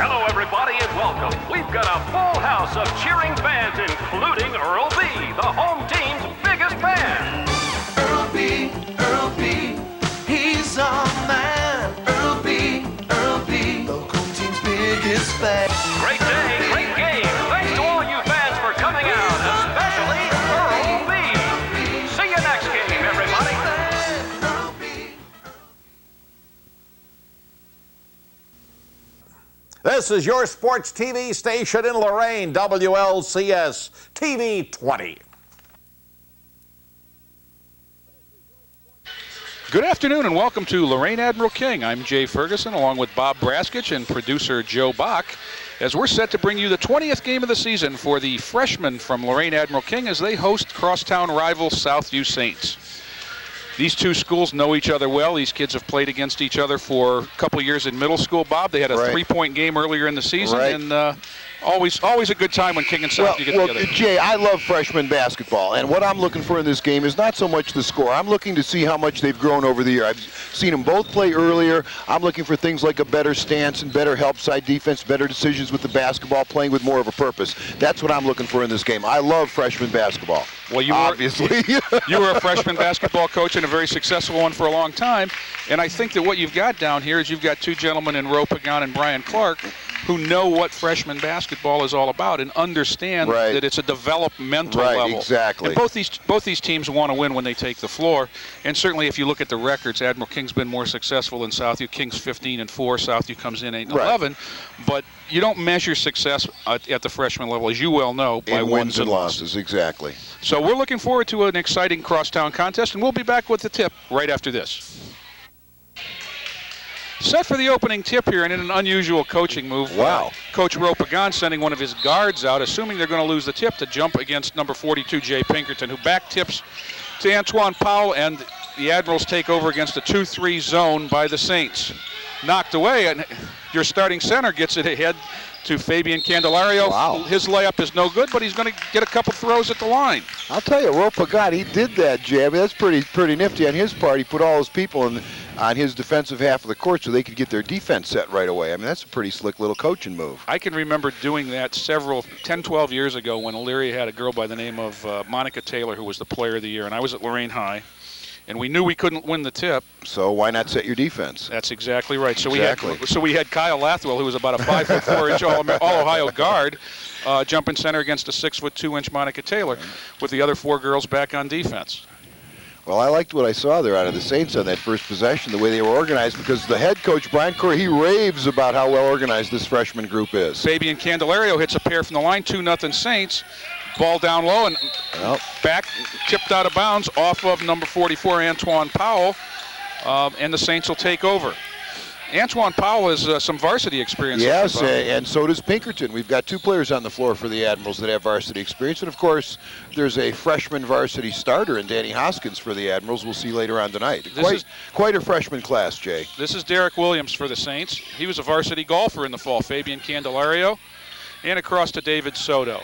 Hello, everybody, and welcome. We've got a full house of cheering fans, including Earl B., the home team's biggest fan. Earl B., he's our man. Earl B., the home team's biggest fan. Great day, great game. Thanks to all you fans for coming out, especially Earl B. See you next game, everybody. This is your sports TV station in Lorain, WLCS TV20. Good afternoon and welcome to Lorain Admiral King. I'm Jay Ferguson along with Bob Braskich and producer Joe Bach as we're set to bring you the 20th game of the season for the freshmen from Lorain Admiral King as they host crosstown rival Southview Saints. These two schools know each other well. These kids have played against each other for a couple years in middle school, Bob. They had a three-point game earlier in the season, and always a good time when King and Southview get together. Jay, I love freshman basketball, and what I'm looking for in this game is not so much the score. I'm looking to see how much they've grown over the year. I've seen them both play earlier. I'm looking for things like a better stance and better help side defense, better decisions with the basketball, playing with more of a purpose. That's what I'm looking for in this game. I love freshman basketball. Well, you obviously. You were a freshman basketball coach and a very successful one for a long time, and I think that what you've got down here is you've got two gentlemen in Ro Pagan and Brian Clark who know what freshman basketball is all about and understand that it's a developmental level. Exactly. And both these teams want to win when they take the floor. And certainly if you look at the records, Admiral King's been more successful than Southview. King's 15-4, Southview comes in 8-11. But you don't measure success at the freshman level, as you well know, by wins and losses. Exactly. So we're looking forward to an exciting crosstown contest, and we'll be back with the tip right after this. Set for the opening tip here, and in an unusual coaching move. Wow. Coach Ro Pagan sending one of his guards out, assuming they're going to lose the tip, to jump against number 42, Jay Pinkerton, who back tips to Antoine Powell, and the Admirals take over against a 2-3 zone by the Saints. Knocked away, and your starting center gets it ahead to Fabian Candelario. Wow. His layup is no good, but he's going to get a couple throws at the line. I'll tell you, Ro Pagan, he did that, Jay. I mean, that's pretty nifty on his part. He put all his people on his defensive half of the court so they could get their defense set right away. I mean, that's a pretty slick little coaching move. I can remember doing that 10, 12 years ago when Elyria had a girl by the name of Monica Taylor, who was the player of the year, and I was at Lorain High. And we knew we couldn't win the tip. So why not set your defense? That's exactly right. So we had Kyle Lathwell, who was about a 5'4" All-Ohio guard, jumping center against a 6'2" Monica Taylor, with the other four girls back on defense. Well, I liked what I saw there out of the Saints on that first possession, the way they were organized, because the head coach, Brian Corey, he raves about how well organized this freshman group is. Fabian Candelario hits a pair from the line, 2-0 Saints. Ball down low and back, tipped out of bounds off of number 44, Antoine Powell, and the Saints will take over. Antoine Powell has some varsity experience. Yes, and so does Pinkerton. We've got two players on the floor for the Admirals that have varsity experience. And, of course, there's a freshman varsity starter in Danny Hoskins for the Admirals we'll see later on tonight. Quite a freshman class, Jay. This is Derrick Williams for the Saints. He was a varsity golfer in the fall. Fabian Candelario, and across to David Soto.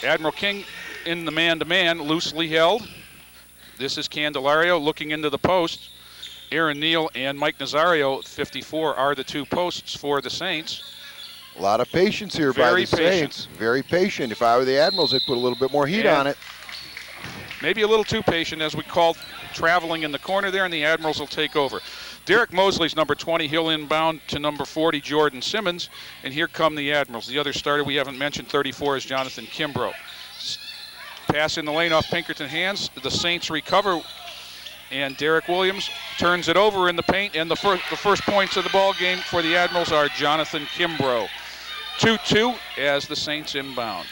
Admiral King in the man-to-man, loosely held. This is Candelario looking into the post. Aaron Neal and Mike Nazario, 54, are the two posts for the Saints. A lot of patience here by the Saints. Very patient. If I were the Admirals, I'd put a little bit more heat on it. Maybe a little too patient, as we called traveling in the corner there, and the Admirals will take over. Derrick Mosley's number 20. He'll inbound to number 40, Jordan Simmons. And here come the Admirals. The other starter we haven't mentioned, 34, is Jonathan Kimbrough. Pass in the lane off Pinkerton hands. The Saints recover. And Derrick Williams turns it over in the paint. And the first points of the ball game for the Admirals are Jonathan Kimbrough. 2-2 as the Saints inbound.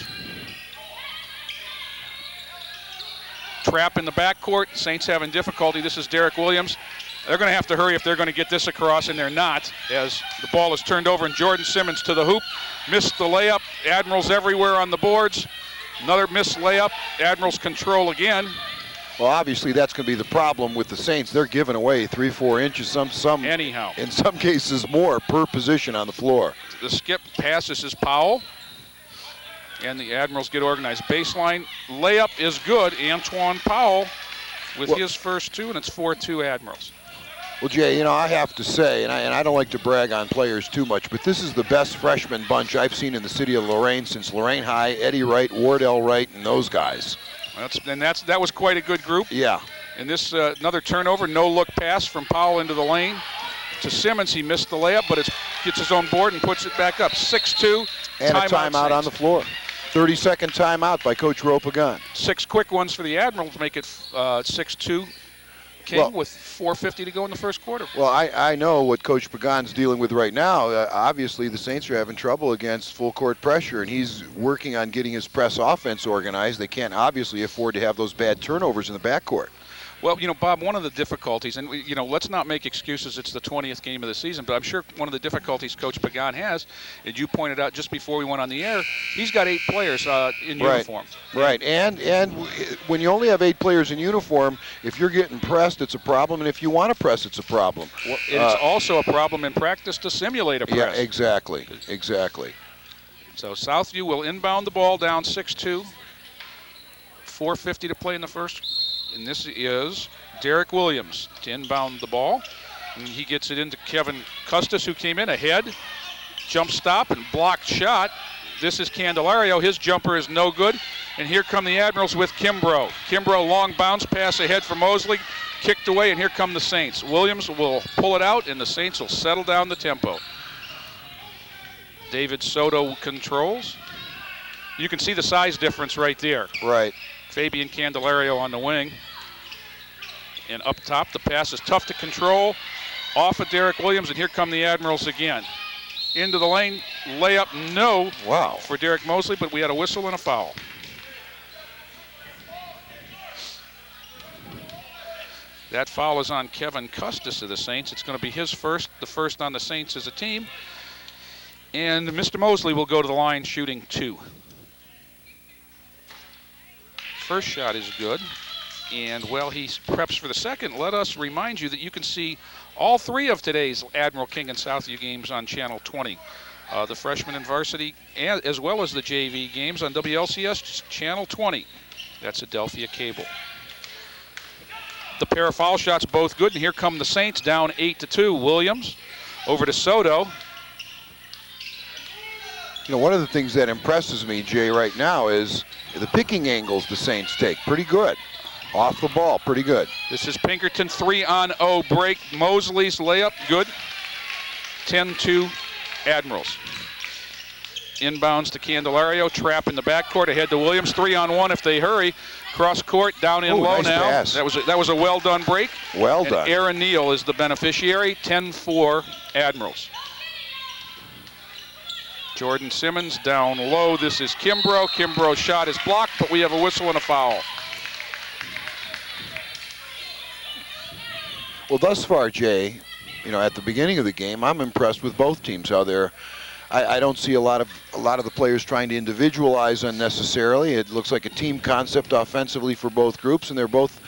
Trap in the backcourt. Saints having difficulty. This is Derrick Williams. They're going to have to hurry if they're going to get this across, and they're not, as the ball is turned over, and Jordan Simmons to the hoop. Missed the layup. Admirals everywhere on the boards. Another missed layup. Admirals control again. Well, obviously that's going to be the problem with the Saints. They're giving away 3-4 inches, anyhow. In some cases more per position on the floor. The skip passes is Powell. And the Admirals get organized. Baseline layup is good. Antoine Powell with his first two, and it's 4-2 Admirals. Well, Jay, I have to say, and I don't like to brag on players too much, but this is the best freshman bunch I've seen in the city of Lorain since Lorain High, Eddie Wright, Wardell Wright, and those guys. That was quite a good group. Yeah. And this another turnover, no-look pass from Powell into the lane to Simmons. He missed the layup, but gets his own board and puts it back up. 6-2. And a timeout on the floor. 30-second timeout by Coach Ropagun. 6 quick ones for the Admirals, make it 6-2. King with 4:50 to go in the first quarter. Well, I know what Coach Pagan's dealing with right now. Obviously, the Saints are having trouble against full court pressure, and he's working on getting his press offense organized. They can't obviously afford to have those bad turnovers in the backcourt. Well, Bob, one of the difficulties, and let's not make excuses, it's the 20th game of the season, but I'm sure one of the difficulties Coach Pagan has, as you pointed out just before we went on the air, he's got 8 players in uniform. Right, and when you only have 8 players in uniform, if you're getting pressed, it's a problem, and if you want to press, it's a problem. Well, it's also a problem in practice to simulate a press. Yeah, exactly. So Southview will inbound the ball down 6-2. 4:50 to play in the first. And this is Derrick Williams to inbound the ball. And he gets it into Kevin Custis, who came in ahead. Jump stop and blocked shot. This is Candelario. His jumper is no good. And here come the Admirals with Kimbrough. Kimbrough, long bounce pass ahead for Mosley. Kicked away, and here come the Saints. Williams will pull it out, and the Saints will settle down the tempo. David Soto controls. You can see the size difference right there. Right. Fabian Candelario on the wing. And up top, the pass is tough to control. Off of Derrick Williams, and here come the Admirals again. Into the lane, layup, no. Wow. For Derrick Mosley, but we had a whistle and a foul. That foul is on Kevin Custis of the Saints. It's going to be his first, the first on the Saints as a team. And Mr. Mosley will go to the line shooting 2. First shot is good. And while he preps for the second, let us remind you that you can see all 3 of today's Admiral King and Southview games on Channel 20. The freshman and varsity, and as well as the JV games on WLCS Channel 20. That's Adelphia Cable. The pair of foul shots both good, and here come the Saints down 8-2. Williams over to Soto. One of the things that impresses me, Jay, right now is the picking angles the Saints take. Pretty good. Off the ball, pretty good. This is Pinkerton, 3-on-0 break. Mosley's layup, good. 10-2 Admirals. Inbounds to Candelario, trap in the backcourt, ahead to Williams. 3-on-1 if they hurry. Cross court, down in low nice now. Pass. That was a well done break. Well done. And Aaron Neal is the beneficiary. 10-4 Admirals. Jordan Simmons down low. This is Kimbrough. Kimbrough's shot is blocked, but we have a whistle and a foul. Well, thus far, Jay, at the beginning of the game, I'm impressed with both teams. How they're, I don't see a lot of the players trying to individualize unnecessarily. It looks like a team concept offensively for both groups, and they're both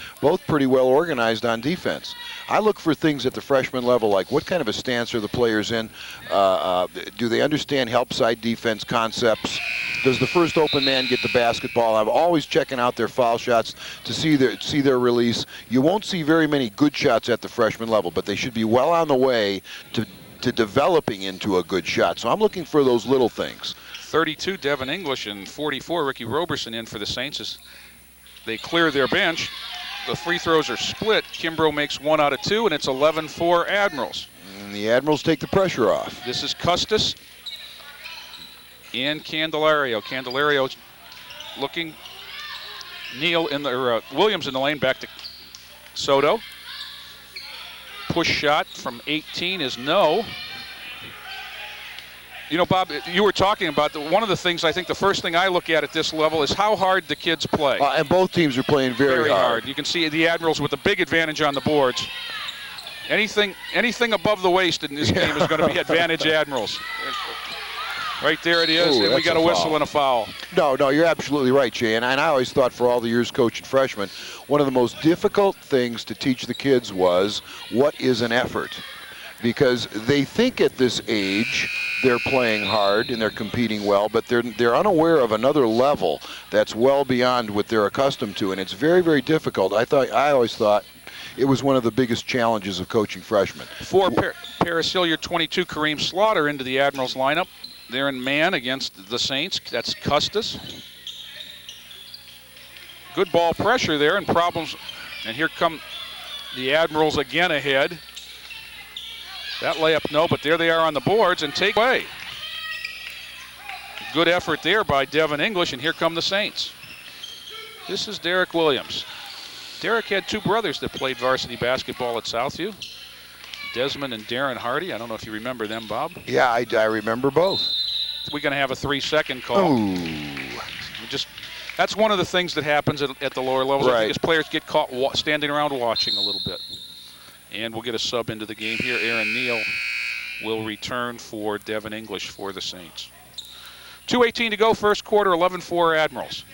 pretty well organized on defense. I look for things at the freshman level, like what kind of a stance are the players in? Do they understand help side defense concepts? Does the first open man get the basketball? I'm always checking out their foul shots to see their release. You won't see very many good shots at the freshman level, but they should be well on the way to developing into a good shot. So I'm looking for those little things. 32 Devin English and 44 Ricky Roberson in for the Saints as they clear their bench. The free throws are split. Kimbrough makes 1 out of 2, and it's 11-4 Admirals. And the Admirals take the pressure off. This is Custis and Candelario. Candelario's looking. Williams in the lane, back to Soto. Push shot from 18 is no. Bob, you were talking about one of the things, I think the first thing I look at this level is how hard the kids play. And both teams are playing very hard. You can see the Admirals with a big advantage on the boards. Anything above the waist in this game is going to be advantage Admirals. Right there it is, and we got a whistle and a foul. No, you're absolutely right, Jay. And I always thought for all the years coaching freshmen, one of the most difficult things to teach the kids was what is an effort. Because they think at this age they're playing hard and they're competing well, but they're unaware of another level that's well beyond what they're accustomed to, and it's very, very difficult. I always thought, it was one of the biggest challenges of coaching freshmen. For Paris Hilliard, 22, Kareem Slaughter into the Admirals lineup. They're in man against the Saints. That's Custis. Good ball pressure there and problems. And here come the Admirals again ahead. That layup, no, but there they are on the boards and take away. Good effort there by Devin English, and here come the Saints. This is Derrick Williams. Derrick had two brothers that played varsity basketball at Southview. Desmond and Darren Hardy. I don't know if you remember them, Bob. Yeah, I remember both. We're going to have a 3-second call. That's one of the things that happens at the lower levels. Right. I think as players get caught standing around watching a little bit. And we'll get a sub into the game here. Aaron Neal will return for Devin English for the Saints. 2:18 to go, first quarter, 11-4 Admirals.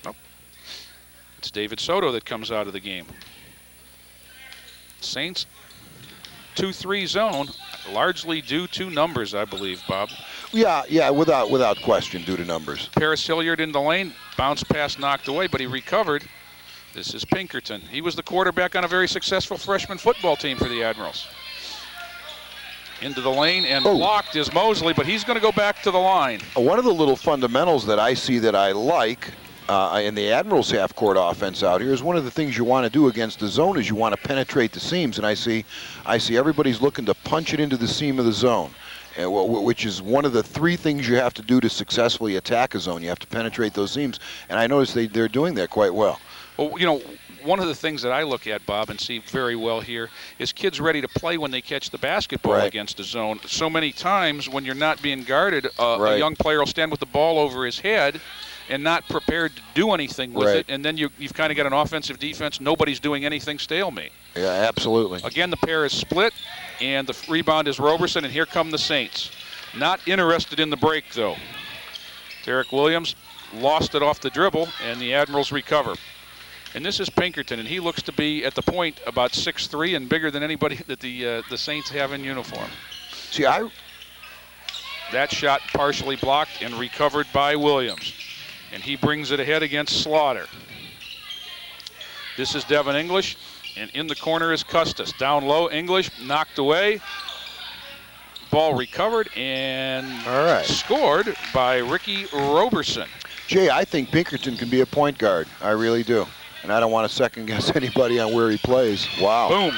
Nope. It's David Soto that comes out of the game. Saints 2-3 zone, largely due to numbers, I believe, Bob. Yeah, without question, due to numbers. Paris Hilliard in the lane, bounce pass knocked away, but he recovered. This is Pinkerton. He was the quarterback on a very successful freshman football team for the Admirals. Into the lane and blocked is Mosley, but he's going to go back to the line. One of the little fundamentals that I see that I like in the Admirals half-court offense out here is one of the things you want to do against the zone is you want to penetrate the seams, and I see everybody's looking to punch it into the seam of the zone, which is one of the three things you have to do to successfully attack a zone. You have to penetrate those seams, and I notice they're doing that quite well. Well, you know, one of the things that I look at, Bob, and see very well here is kids ready to play when they catch the basketball against a zone. So many times when you're not being guarded, a young player will stand with the ball over his head and not prepared to do anything with it, and then you've kind of got an offensive defense. Nobody's doing anything, stalemate. Yeah, absolutely. Again, the pair is split, and the rebound is Roberson, and here come the Saints. Not interested in the break, though. Derrick Williams lost it off the dribble, and the Admirals recover. And this is Pinkerton, and he looks to be at the point about 6'3" and bigger than anybody that the Saints have in uniform. See, that shot partially blocked and recovered by Williams. And he brings it ahead against Slaughter. This is Devin English, and in the corner is Custis. Down low, English knocked away. Ball recovered and scored by Ricky Roberson. Jay, I think Pinkerton can be a point guard. I really do. And I don't want to second-guess anybody on where he plays. Wow. Boom.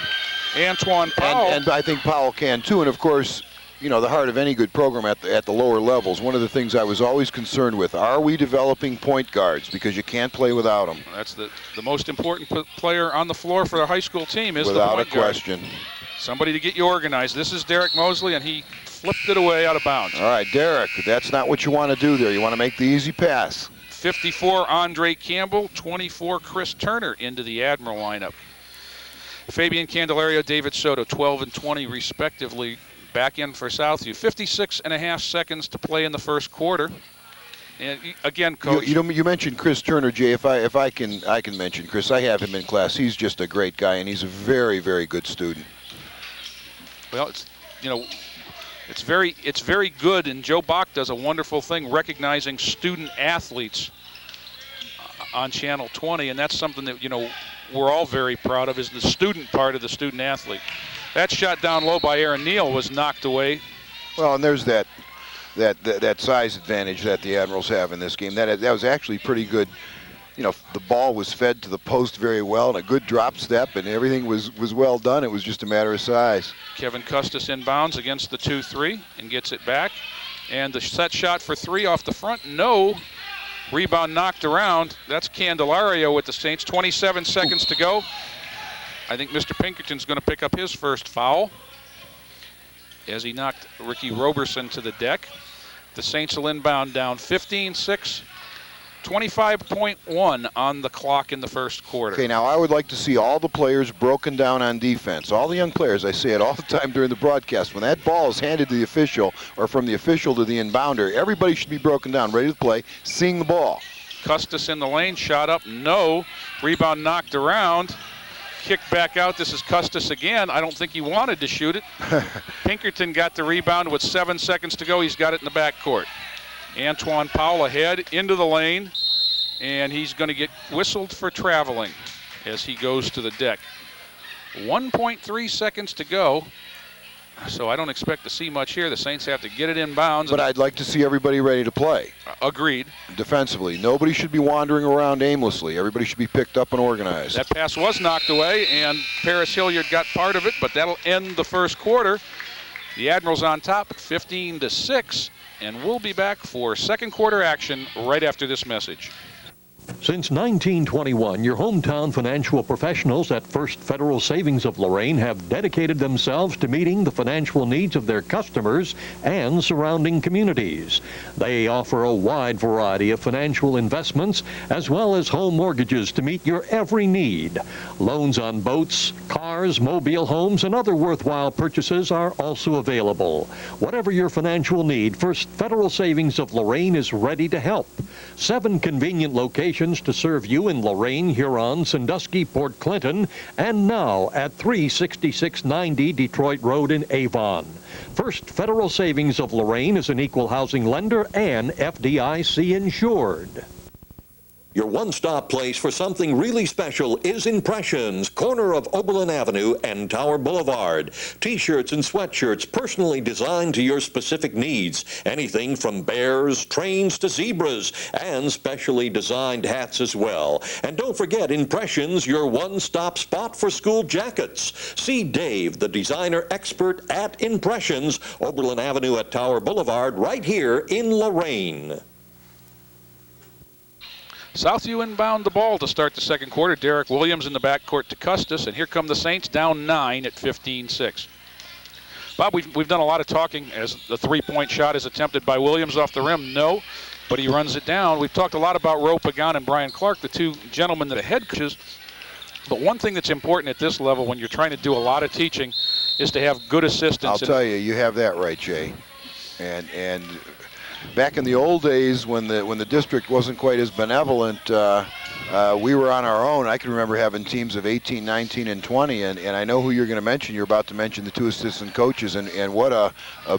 Antoine Powell. And I think Powell can, too. And, of course, you know, the heart of any good program at the lower levels, one of the things I was always concerned with, are we developing point guards? Because you can't play without them. That's the most important player on the floor for a high school team is the point guard. Without a question. Somebody to get you organized. This is Derrick Mosley, and he flipped it away out of bounds. All right, Derrick, that's not what you want to do there. You want to make the easy pass. 54, Andre Campbell. 24, Chris Turner into the Admiral lineup. Fabian Candelario, David Soto, 12 and 20 respectively, back in for Southview. 56.5 seconds to play in the first quarter. And again, Coach. You mentioned Chris Turner, Jay. If I can mention Chris. I have him in class. He's just a great guy, and he's a very, very good student. Well, it's very good, and Joe Bach does a wonderful thing recognizing student athletes on Channel 20, and that's something that, we're all very proud of, is the student part of the student athlete. That shot down low by Aaron Neal was knocked away. Well, and there's that size advantage that the Admirals have in this game. That was actually pretty good. The ball was fed to the post very well, and a good drop step, and everything was well done. It was just a matter of size. Kevin Custis inbounds against the 2-3 and gets it back. And the set shot for three off the front, no. Rebound knocked around. That's Candelario with the Saints. 27 seconds to go. I think Mr. Pinkerton's going to pick up his first foul as he knocked Ricky Roberson to the deck. The Saints will inbound down 15-6. 25.1 on the clock in the first quarter. Okay, now I would like to see all the players broken down on defense. All the young players, I say it all the time during the broadcast. When that ball is handed to the official, or from the official to the inbounder, everybody should be broken down, ready to play, seeing the ball. Custis in the lane, shot up, no. Rebound knocked around. Kicked back out. This is Custis again. I don't think he wanted to shoot it. Pinkerton got the rebound with 7 seconds to go. He's got it in the backcourt. Antoine Powell ahead into the lane, and he's going to get whistled for traveling as he goes to the deck. 1.3 seconds to go. So I don't expect to see much here. The Saints have to get it inbounds. But I'd like to see everybody ready to play. Agreed. Defensively. Nobody should be wandering around aimlessly. Everybody should be picked up and organized. That pass was knocked away, and Paris Hilliard got part of it, but that'll end the first quarter. The Admirals on top at 15-6, and we'll be back for second quarter action right after this message. Since 1921, your hometown financial professionals at First Federal Savings of Lorain have dedicated themselves to meeting the financial needs of their customers and surrounding communities. They offer a wide variety of financial investments as well as home mortgages to meet your every need. Loans on boats, cars, mobile homes, and other worthwhile purchases are also available. Whatever your financial need, First Federal Savings of Lorain is ready to help. 7 convenient locations to serve you in Lorain, Huron, Sandusky, Port Clinton, and now at 36690 Detroit Road in Avon. First Federal Savings of Lorain is an equal housing lender and FDIC insured. Your one-stop place for something really special is Impressions, corner of Oberlin Avenue and Tower Boulevard. T-shirts and sweatshirts personally designed to your specific needs. Anything from bears, trains to zebras, and specially designed hats as well. And don't forget Impressions, your one-stop spot for school jackets. See Dave, the designer expert at Impressions, Oberlin Avenue at Tower Boulevard, right here in Lorain. Southview inbound the ball to start the second quarter. Derrick Williams in the backcourt to Custis, and here come the Saints down 9 at 15-6. Bob, we've done a lot of talking as the three-point shot is attempted by Williams off the rim. No, but he runs it down. We've talked a lot about Ro Pagan and Brian Clark, the two gentlemen that are head coaches. But one thing that's important at this level when you're trying to do a lot of teaching is to have good assistants. I'll tell you, you have that right, Jay. And back in the old days when the district wasn't quite as benevolent, we were on our own. I can remember having teams of 18, 19, and 20, and I know who you're going to mention. You're about to mention the two assistant coaches, and what a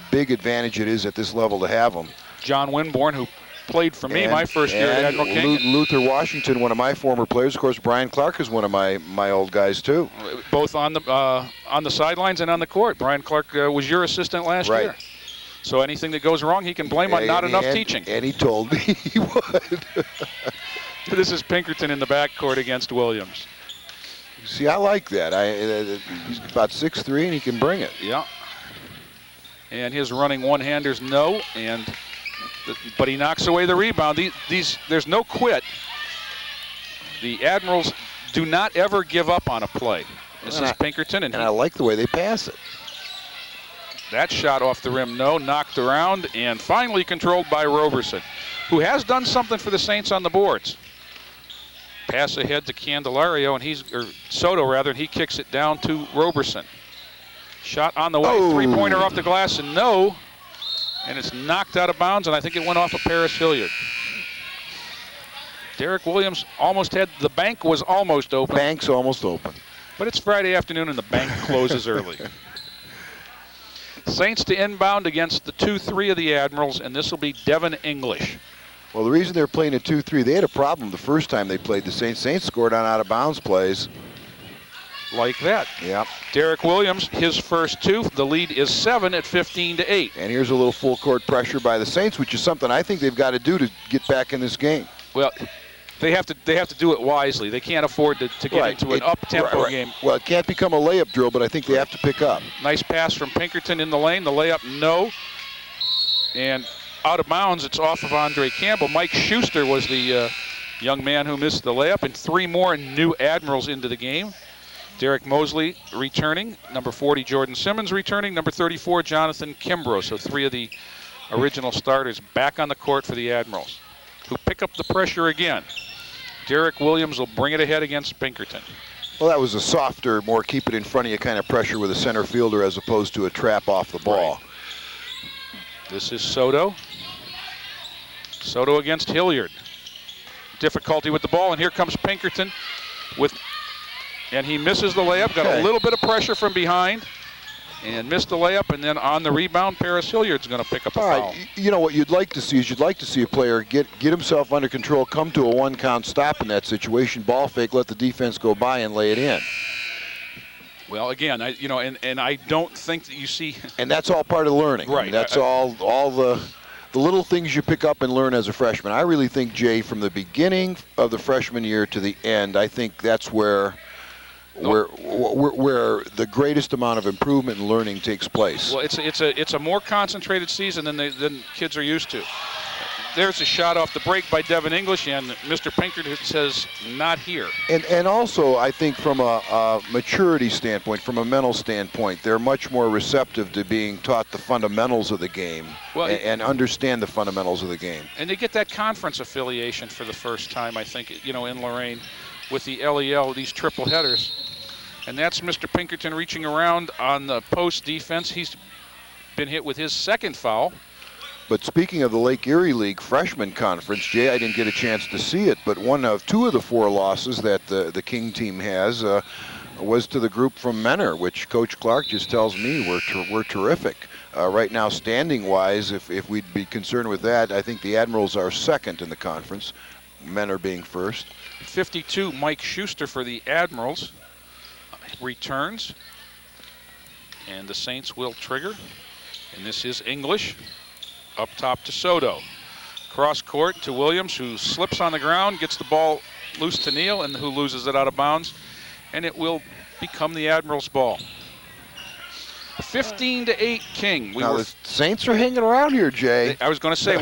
big advantage it is at this level to have them. John Winborn, who played for me my first year at Admiral King. Luther Washington, one of my former players. Of course, Brian Clark is one of my old guys, too. Both on the sidelines and on the court. Brian Clark was your assistant last year. So anything that goes wrong, he can blame on not enough teaching. And he told me he would. This is Pinkerton in the backcourt against Williams. See, I like that. He's about 6'3", and he can bring it. Yeah. And his running one-handers, no. But he knocks away the rebound. There's no quit. The Admirals do not ever give up on a play. This is Pinkerton. And I like the way they pass it. That shot off the rim, no, knocked around, and finally controlled by Roberson, who has done something for the Saints on the boards. Pass ahead to Candelario, or Soto rather, and he kicks it down to Roberson. Shot on the way, three-pointer off the glass, and no, and it's knocked out of bounds, and I think it went off of Paris Hilliard. Derrick Williams the bank was almost open. Bank's almost open. But it's Friday afternoon, and the bank closes early. Saints to inbound against the 2-3 of the Admirals, and this will be Devin English. Well, the reason they're playing a 2-3, they had a problem the first time they played the Saints. Saints scored on out-of-bounds plays. Like that. Yeah. Derrick Williams, his first two. The lead is 7 at 15-8. And here's a little full-court pressure by the Saints, which is something I think they've got to do to get back in this game. Well, they have to do it wisely. They can't afford to get into an up-tempo game. Well, it can't become a layup drill, but I think they have to pick up. Nice pass from Pinkerton in the lane. The layup, no. And out of bounds, it's off of Andre Campbell. Mike Schuster was the young man who missed the layup, and 3 more new Admirals into the game. Derrick Mosley returning. Number 40, Jordan Simmons returning. Number 34, Jonathan Kimbrough. So 3 of the original starters back on the court for the Admirals, who pick up the pressure again. Derrick Williams will bring it ahead against Pinkerton. Well, that was a softer, more keep it in front of you kind of pressure with a center fielder as opposed to a trap off the ball. Right. This is Soto. Soto against Hilliard. Difficulty with the ball, and here comes Pinkerton and he misses the layup. Got a little bit of pressure from behind and missed the layup, and then on the rebound, Paris Hilliard's going to pick up a foul. You know what you'd like to see is a player get himself under control, come to a one-count stop in that situation, ball fake, let the defense go by and lay it in. Well, again, and I don't think that you see. And that's all part of learning. Right. I mean, that's all the little things you pick up and learn as a freshman. I really think, Jay, from the beginning of the freshman year to the end, I think that's where the greatest amount of improvement and learning takes place. Well, it's a more concentrated season than kids are used to. There's a shot off the break by Devin English, and Mr. Pinkerton says, not here. And also, I think from a maturity standpoint, from a mental standpoint, they're much more receptive to being taught the fundamentals of the game and understand the fundamentals of the game. And they get that conference affiliation for the first time, I think, in Lorain with the LEL, these triple headers. And that's Mr. Pinkerton reaching around on the post defense. He's been hit with his second foul. But speaking of the Lake Erie League freshman conference, Jay, I didn't get a chance to see it, but two of the 4 losses that the King team has was to the group from Menor, which Coach Clark just tells me we're terrific. Right now, standing-wise, if we'd be concerned with that, I think the Admirals are second in the conference, Menor being first. 52, Mike Schuster for the Admirals returns, and the Saints will trigger, and this is English. Up top to Soto. Cross court to Williams, who slips on the ground, gets the ball loose to Neal, and who loses it out of bounds. And it will become the Admirals' ball. 15-8 King. The Saints are hanging around here, Jay. I was going to say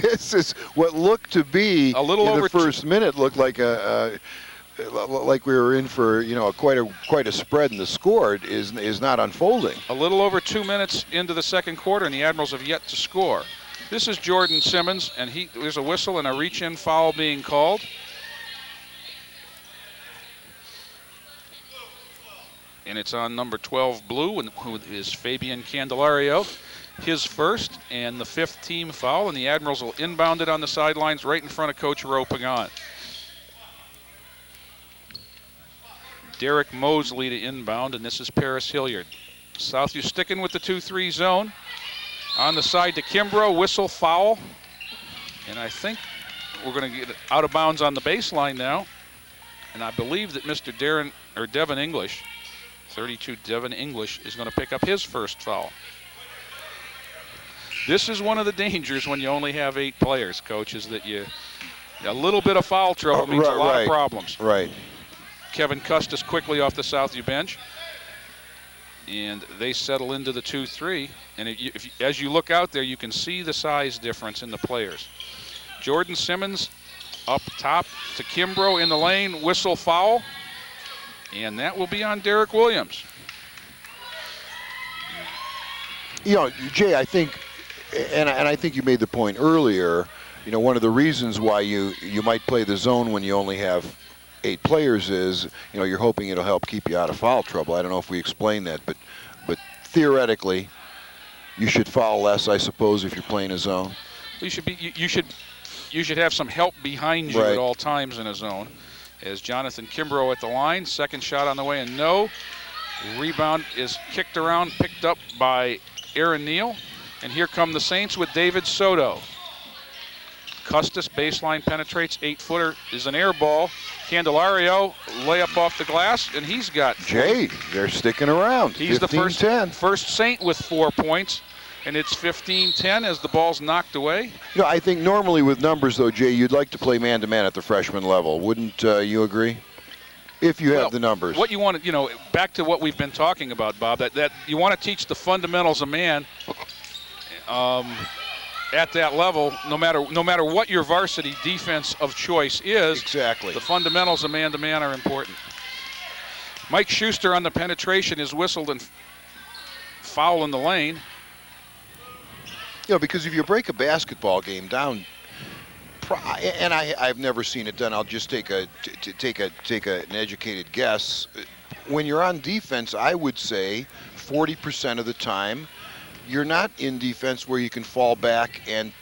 this is what looked to be a little over the first minute looked like like we were in for quite a spread, and the score is not unfolding. A little over 2 minutes into the second quarter, and the Admirals have yet to score. This is Jordan Simmons, and there's a whistle and a reach-in foul being called. And it's on number 12, Blue, who is Fabian Candelario. His first and the 5th team foul, and the Admirals will inbound it on the sidelines right in front of Coach Ropagon. Derrick Mosley to inbound, and this is Paris Hilliard. Southview sticking with the 2-3 zone. On the side to Kimbrough, whistle, foul. And I think we're going to get out of bounds on the baseline now. And I believe that Mr. Devin English, 32 Devin English, is going to pick up his first foul. This is one of the dangers when you only have 8 players, Coach, is that a little bit of foul trouble means a lot of problems. Right. Kevin Custis quickly off the Southview bench. And they settle into the 2-3. And as you look out there, you can see the size difference in the players. Jordan Simmons up top to Kimbrough in the lane, whistle, foul. And that will be on Derrick Williams. Jay, I think, and I think you made the point earlier, one of the reasons why you might play the zone when you only have 8 players is, you're hoping it'll help keep you out of foul trouble. I don't know if we explained that, but theoretically, you should foul less, I suppose, if you're playing a zone. You should have some help behind you at all times in a zone. As Jonathan Kimbrough at the line, second shot on the way, and no. Rebound is kicked around, picked up by Aaron Neal, and here come the Saints with David Soto. Custis baseline penetrates, 8-footer is an air ball. Candelario layup off the glass, and he's got. Jay, they're sticking around. He's the first Saint with 4 points, and it's 15-10 as the ball's knocked away. I think normally with numbers, though, Jay, you'd like to play man-to-man at the freshman level. Wouldn't you agree? If you have the numbers. What you want to, back to what we've been talking about, Bob, that you want to teach the fundamentals of man. At that level, no matter what your varsity defense of choice is, exactly, the fundamentals of man-to-man are important. Mike Schuster on the penetration is whistled and foul in the lane. Because if you break a basketball game down, and I've never seen it done. I'll just take an educated guess. When you're on defense, I would say 40% of the time, you're not in defense where you can fall back and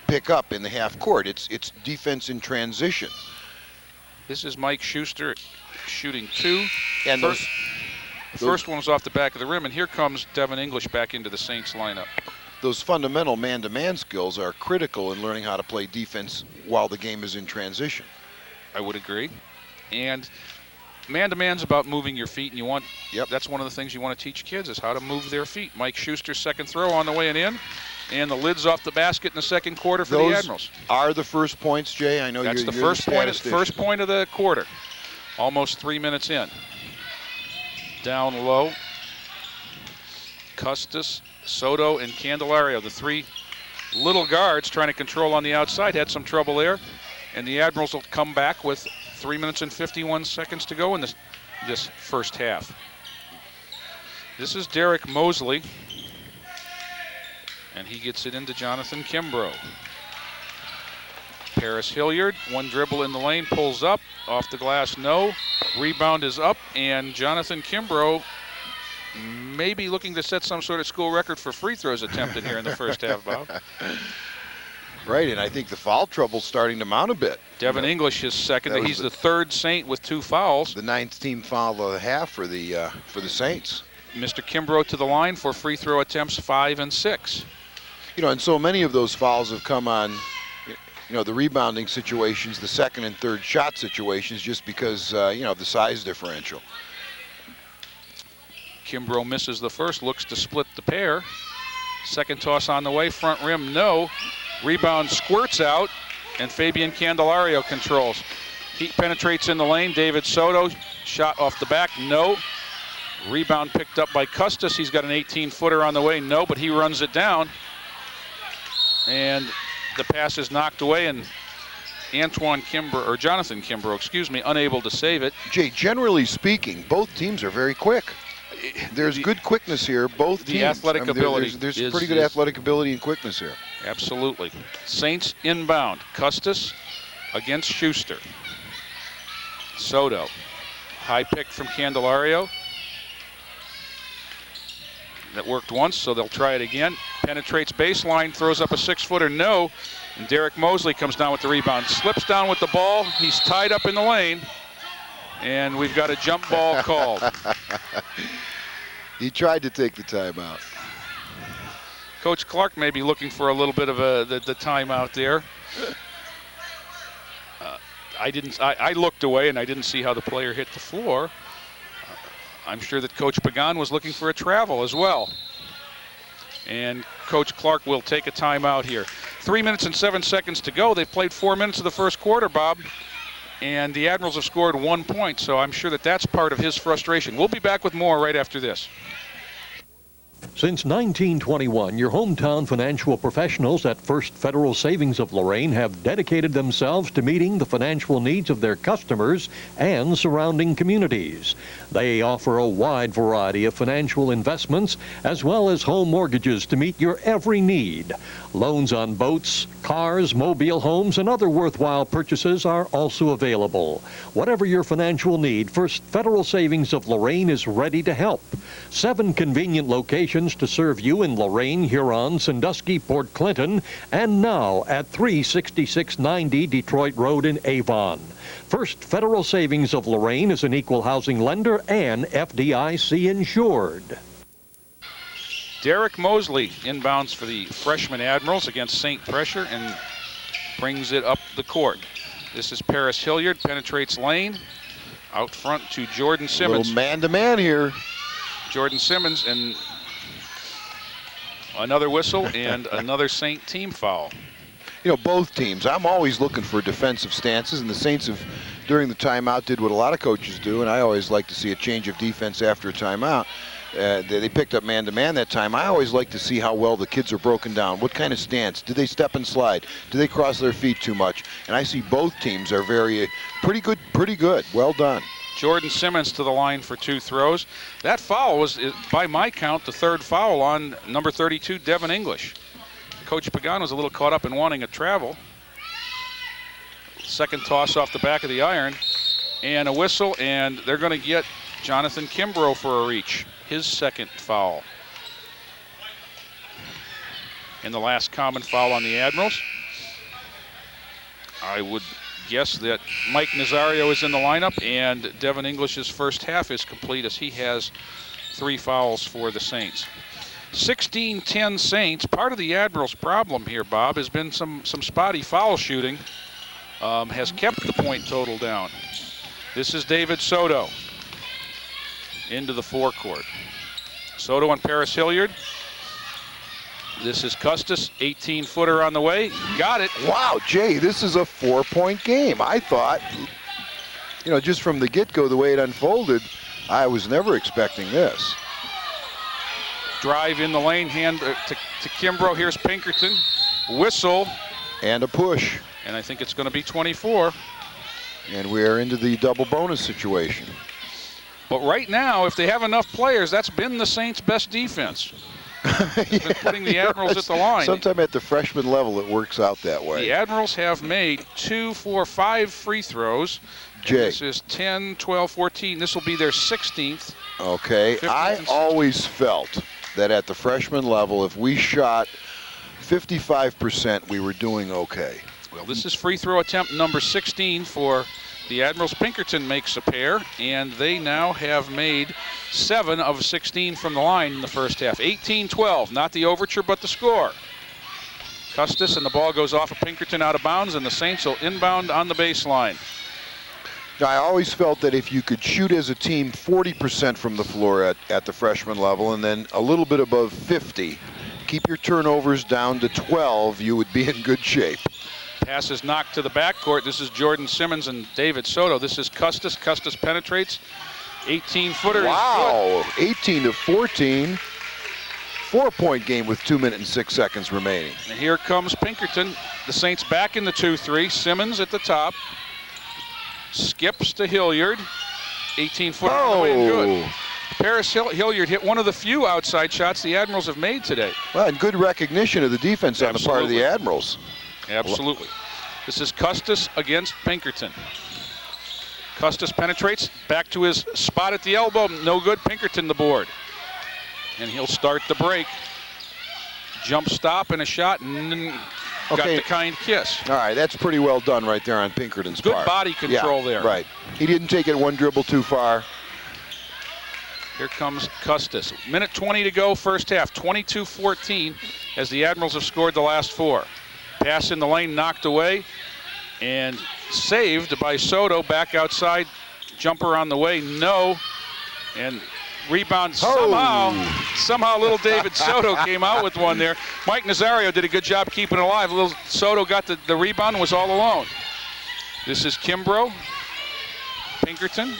pick up in the half court. It's defense in transition. This is Mike Schuster shooting 2. And the first one was off the back of the rim, and here comes Devin English back into the Saints lineup. Those fundamental man-to-man skills are critical in learning how to play defense while the game is in transition. I would agree. And man-to-man's about moving your feet, and you want. Yep. That's one of the things you want to teach kids is how to move their feet. Mike Schuster's second throw on the way and in, and the lid's off the basket in the second quarter for the Admirals. Are the first points, Jay? I know that's you're the the first point of the quarter. Almost 3 minutes in. Down low. Custis, Soto, and Candelario, the three little guards trying to control on the outside, had some trouble there. And the Admirals will come back with 3 minutes and 51 seconds to go in this first half. This is Derrick Mosley. And he gets it into Jonathan Kimbrough. Paris Hilliard, one dribble in the lane, pulls up, off the glass, no. Rebound is up, and Jonathan Kimbrough may be looking to set some sort of school record for free throws attempted here in the first half, Bob. Right, and I think the foul trouble's starting to mount a bit. Devin English is second. He's the third Saint with 2 fouls. The 9th team foul of the half for the Saints. Mr. Kimbrough to the line for free throw attempts 5 and 6. You know, and so many of those fouls have come on, you know, the rebounding situations, the second and third shot situations, just because, you know, the size differential. Kimbrough misses the first, looks to split the pair. Second toss on the way, front rim, no. Rebound squirts out, and Fabian Candelario controls. He penetrates in the lane. David Soto, shot off the back, no. Rebound picked up by Custis. He's got an 18-footer on the way, no, but he runs it down. And the pass is knocked away, and Jonathan Kimbrough, unable to save it. Jay, generally speaking, both teams are very quick. There's good quickness here, both teams. The athletic ability. There's pretty good athletic ability and quickness here. Absolutely. Saints inbound. Custis against Schuster. Soto. High pick from Candelario. That worked once, so they'll try it again. Penetrates baseline, throws up a 6-footer, no. And Derrick Mosley comes down with the rebound. Slips down with the ball. He's tied up in the lane. And we've got a jump ball called. He tried to take the timeout. Coach Clark may be looking for a little bit of the timeout there. I looked away and I didn't see how the player hit the floor. I'm sure that Coach Pagan was looking for a travel as well. And Coach Clark will take a timeout here. 3 minutes and 7 seconds to go. They've played 4 minutes of the first quarter, Bob. And the Admirals have scored 1 point, so I'm sure that that's part of his frustration. We'll be back with more right after this. Since 1921, your hometown financial professionals at First Federal Savings of Lorain have dedicated themselves to meeting the financial needs of their customers and surrounding communities. They offer a wide variety of financial investments as well as home mortgages to meet your every need. Loans on boats, cars, mobile homes, and other worthwhile purchases are also available. Whatever your financial need, First Federal Savings of Lorain is ready to help. 7 convenient locations to serve you in Lorain, Huron, Sandusky, Port Clinton, and now at 36690 Detroit Road in Avon. First Federal Savings of Lorain is an equal housing lender and FDIC insured. Derrick Mosley inbounds for the freshman Admirals against Saint pressure and brings it up the court. This is Paris Hilliard, penetrates lane, out front to Jordan Simmons. Little man-to-man here. Jordan Simmons, and another whistle and another Saint team foul. You know, both teams, I'm always looking for defensive stances, and the Saints have, during the timeout, did what a lot of coaches do, and I always like to see a change of defense after a timeout. They picked up man-to-man that time. I always like to see how well the kids are broken down. What kind of stance? Do they step and slide? Do they cross their feet too much? And I see both teams are pretty good. Well done. Jordan Simmons to the line for 2 throws. That foul was, by my count, the 3rd foul on number 32, Devin English. Coach Pagan was a little caught up in wanting a travel. Second toss off the back of the iron, and a whistle, and they're going to get Jonathan Kimbrough for a reach. His 2nd foul. And the last common foul on the Admirals. I would guess that Mike Nazario is in the lineup, and Devin English's first half is complete as he has 3 fouls for the Saints. 16-10 Saints. Part of the Admirals' problem here, Bob, has been some spotty foul shooting. Has kept the point total down. This is David Soto into the forecourt. Soto and Paris Hilliard. This is Custis, 18-footer on the way. Got it. Wow, Jay, this is a 4-point game. I thought, you know, just from the get-go, the way it unfolded, I was never expecting this. Drive in the lane, hand to Kimbrough. Here's Pinkerton. Whistle. And a push. And I think it's going to be 24. And we are into the double bonus situation. But right now, if they have enough players, that's been the Saints' best defense. Been putting the Admirals at the line. Sometime at the freshman level, it works out that way. The Admirals have made 2, 4, 5 free throws. Jay. This is 10, 12, 14. This will be their 16th. Okay, I always felt that at the freshman level, if we shot 55%, we were doing okay. Well, this is free throw attempt number 16 for the Admirals. Pinkerton makes a pair, and they now have made 7 of 16 from the line in the first half. 18-12, not the overture, but the score. Custis, and the ball goes off of Pinkerton out of bounds, and the Saints will inbound on the baseline. Now, I always felt that if you could shoot as a team 40% from the floor at the freshman level and then a little bit above 50, keep your turnovers down to 12, you would be in good shape. Pass is knocked to the backcourt. This is Jordan Simmons and David Soto. This is Custis. Custis penetrates. 18-footer. Wow, 18-14. 4-point game with 2 minutes and 6 seconds remaining. And here comes Pinkerton. The Saints back in the 2-3. Simmons at the top. Skips to Hilliard. 18-footer on the way and good. Paris Hilliard hit one of the few outside shots the Admirals have made today. Well, and good recognition of the defense on the part of the Admirals. Absolutely. This is Custis against Pinkerton. Custis penetrates back to his spot at the elbow. No good. Pinkerton the board. And he'll start the break. Jump stop and a shot. And got the kind kiss. All right, that's pretty well done right there on Pinkerton's part. Good body control there. Right. He didn't take it one dribble too far. Here comes Custis. Minute 20 to go, first half. 22-14 as the Admirals have scored the last 4. Pass in the lane, knocked away, and saved by Soto. Back outside, jumper on the way, no. And rebound somehow little David Soto came out with one there. Mike Nazario did a good job keeping it alive. Little Soto got the rebound and was all alone. This is Kimbrough. Pinkerton.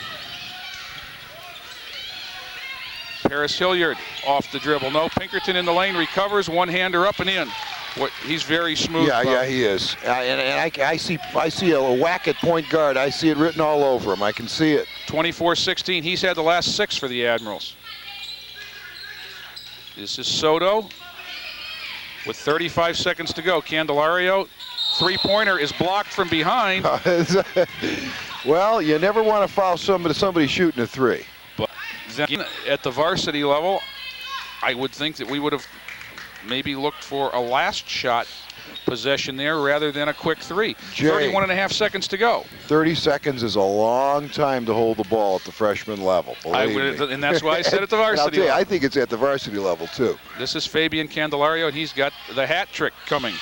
Paris Hilliard off the dribble. No, Pinkerton in the lane, recovers, one-hander up and in. He's very smooth. Yeah, he is. And I see a whack at point guard. I see it written all over him. I can see it. 24-16. He's had the last 6 for the Admirals. This is Soto with 35 seconds to go. Candelario, three-pointer is blocked from behind. Well, you never want to foul somebody shooting a 3. But then at the varsity level, I would think that we would have maybe looked for a last shot possession there rather than a quick 3. Jay, 31.5 seconds to go. 30 seconds is a long time to hold the ball at the freshman level. And that's why I said at the varsity level. I think it's at the varsity level too. This is Fabian Candelario, and he's got the hat trick coming.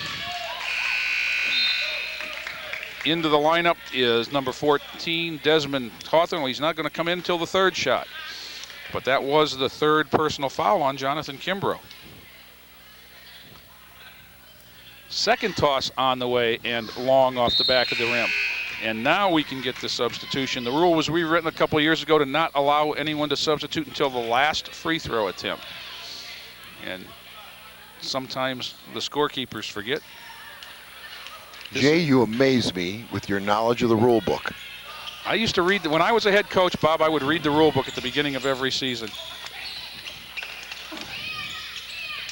Into the lineup is number 14, Desmond Hawthorne. Well, he's not going to come in until the 3rd shot. But that was the 3rd personal foul on Jonathan Kimbrough. Second toss on the way and long off the back of the rim. And now we can get the substitution. The rule was rewritten a couple years ago to not allow anyone to substitute until the last free throw attempt. And sometimes the scorekeepers forget. Jay, you amaze me with your knowledge of the rule book. I used to read, when I was a head coach, Bob, I would read the rule book at the beginning of every season.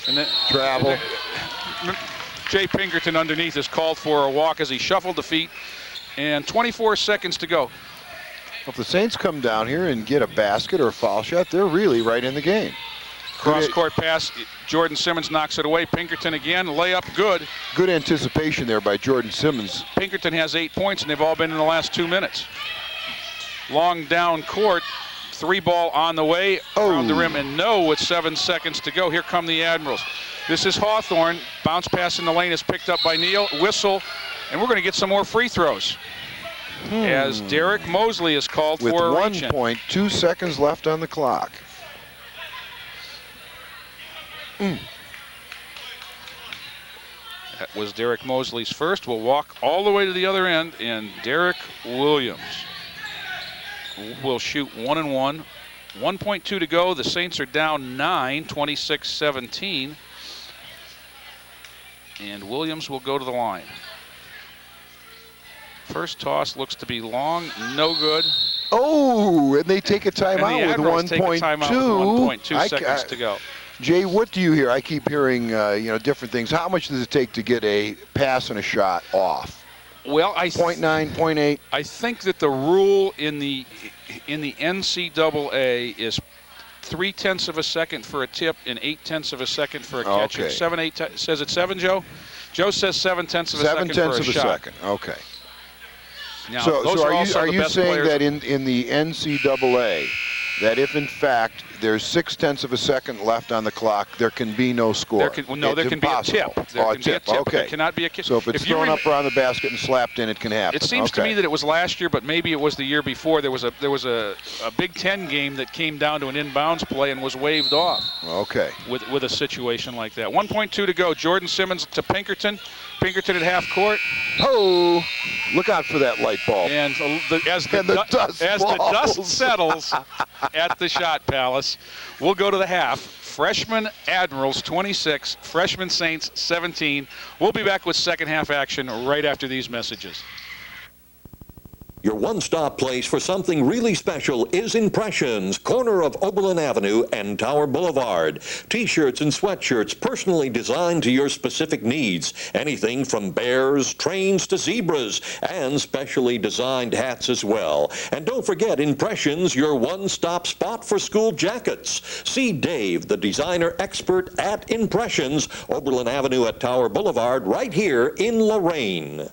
And then, Travel. Jay Pinkerton underneath is called for a walk as he shuffled the feet, and 24 seconds to go. If the Saints come down here and get a basket or a foul shot, they're really right in the game. Cross-court pass, Jordan Simmons knocks it away. Pinkerton again, layup good. Good anticipation there by Jordan Simmons. Pinkerton has 8 points, and they've all been in the last 2 minutes. Long down court, 3-ball on the way, around the rim, and no with 7 seconds to go. Here come the Admirals. This is Hawthorne. Bounce pass in the lane is picked up by Neal. Whistle, and we're going to get some more free throws. as Derrick Mosley is called with for a reach-in. 1.2 seconds left on the clock. That was Derrick Mosley's first. We'll walk all the way to the other end, and Derrick Williams will shoot 1 and 1. 1.2 to go. The Saints are down 9, 26-17. And Williams will go to the line. First toss looks to be long, no good. Oh, and they take a timeout with Admirals take a timeout with 1.2 seconds to go. Jay, what do you hear? I keep hearing, different things. How much does it take to get a pass and a shot off? Well, 0.9, 0.8. I think that the rule in the NCAA is 0.3 of a second for a tip and 0.8 of a second for a catch. Okay. And 7, 8 says it's 7, Joe. Joe says 0.7 of a second for a 0.7 of a shot. second. Okay. Now, So those are also are the you best saying players. that in the NCAA, that if in fact there's 0.6 of a second left on the clock, there can be no score? There can be a tip. There can be a tip. Okay. There cannot be a kick. So if it's thrown up around the basket and slapped in, it can happen. It seems to me that it was last year, but maybe it was the year before. There was a Big Ten game that came down to an inbounds play and was waved off. Okay. With a situation like that. 1.2 to go. Jordan Simmons to Pinkerton. Pinkerton at half court. Oh, look out for that light bulb. And as the dust settles at the shot palace, we'll go to the half. Freshman Admirals 26, freshman Saints 17. We'll be back with second half action right after these messages. Your one-stop place for something really special is Impressions, corner of Oberlin Avenue and Tower Boulevard. T-shirts and sweatshirts personally designed to your specific needs. Anything from bears, trains to zebras, and specially designed hats as well. And don't forget Impressions, your one-stop spot for school jackets. See Dave, the designer expert at Impressions, Oberlin Avenue at Tower Boulevard, right here in Lorain.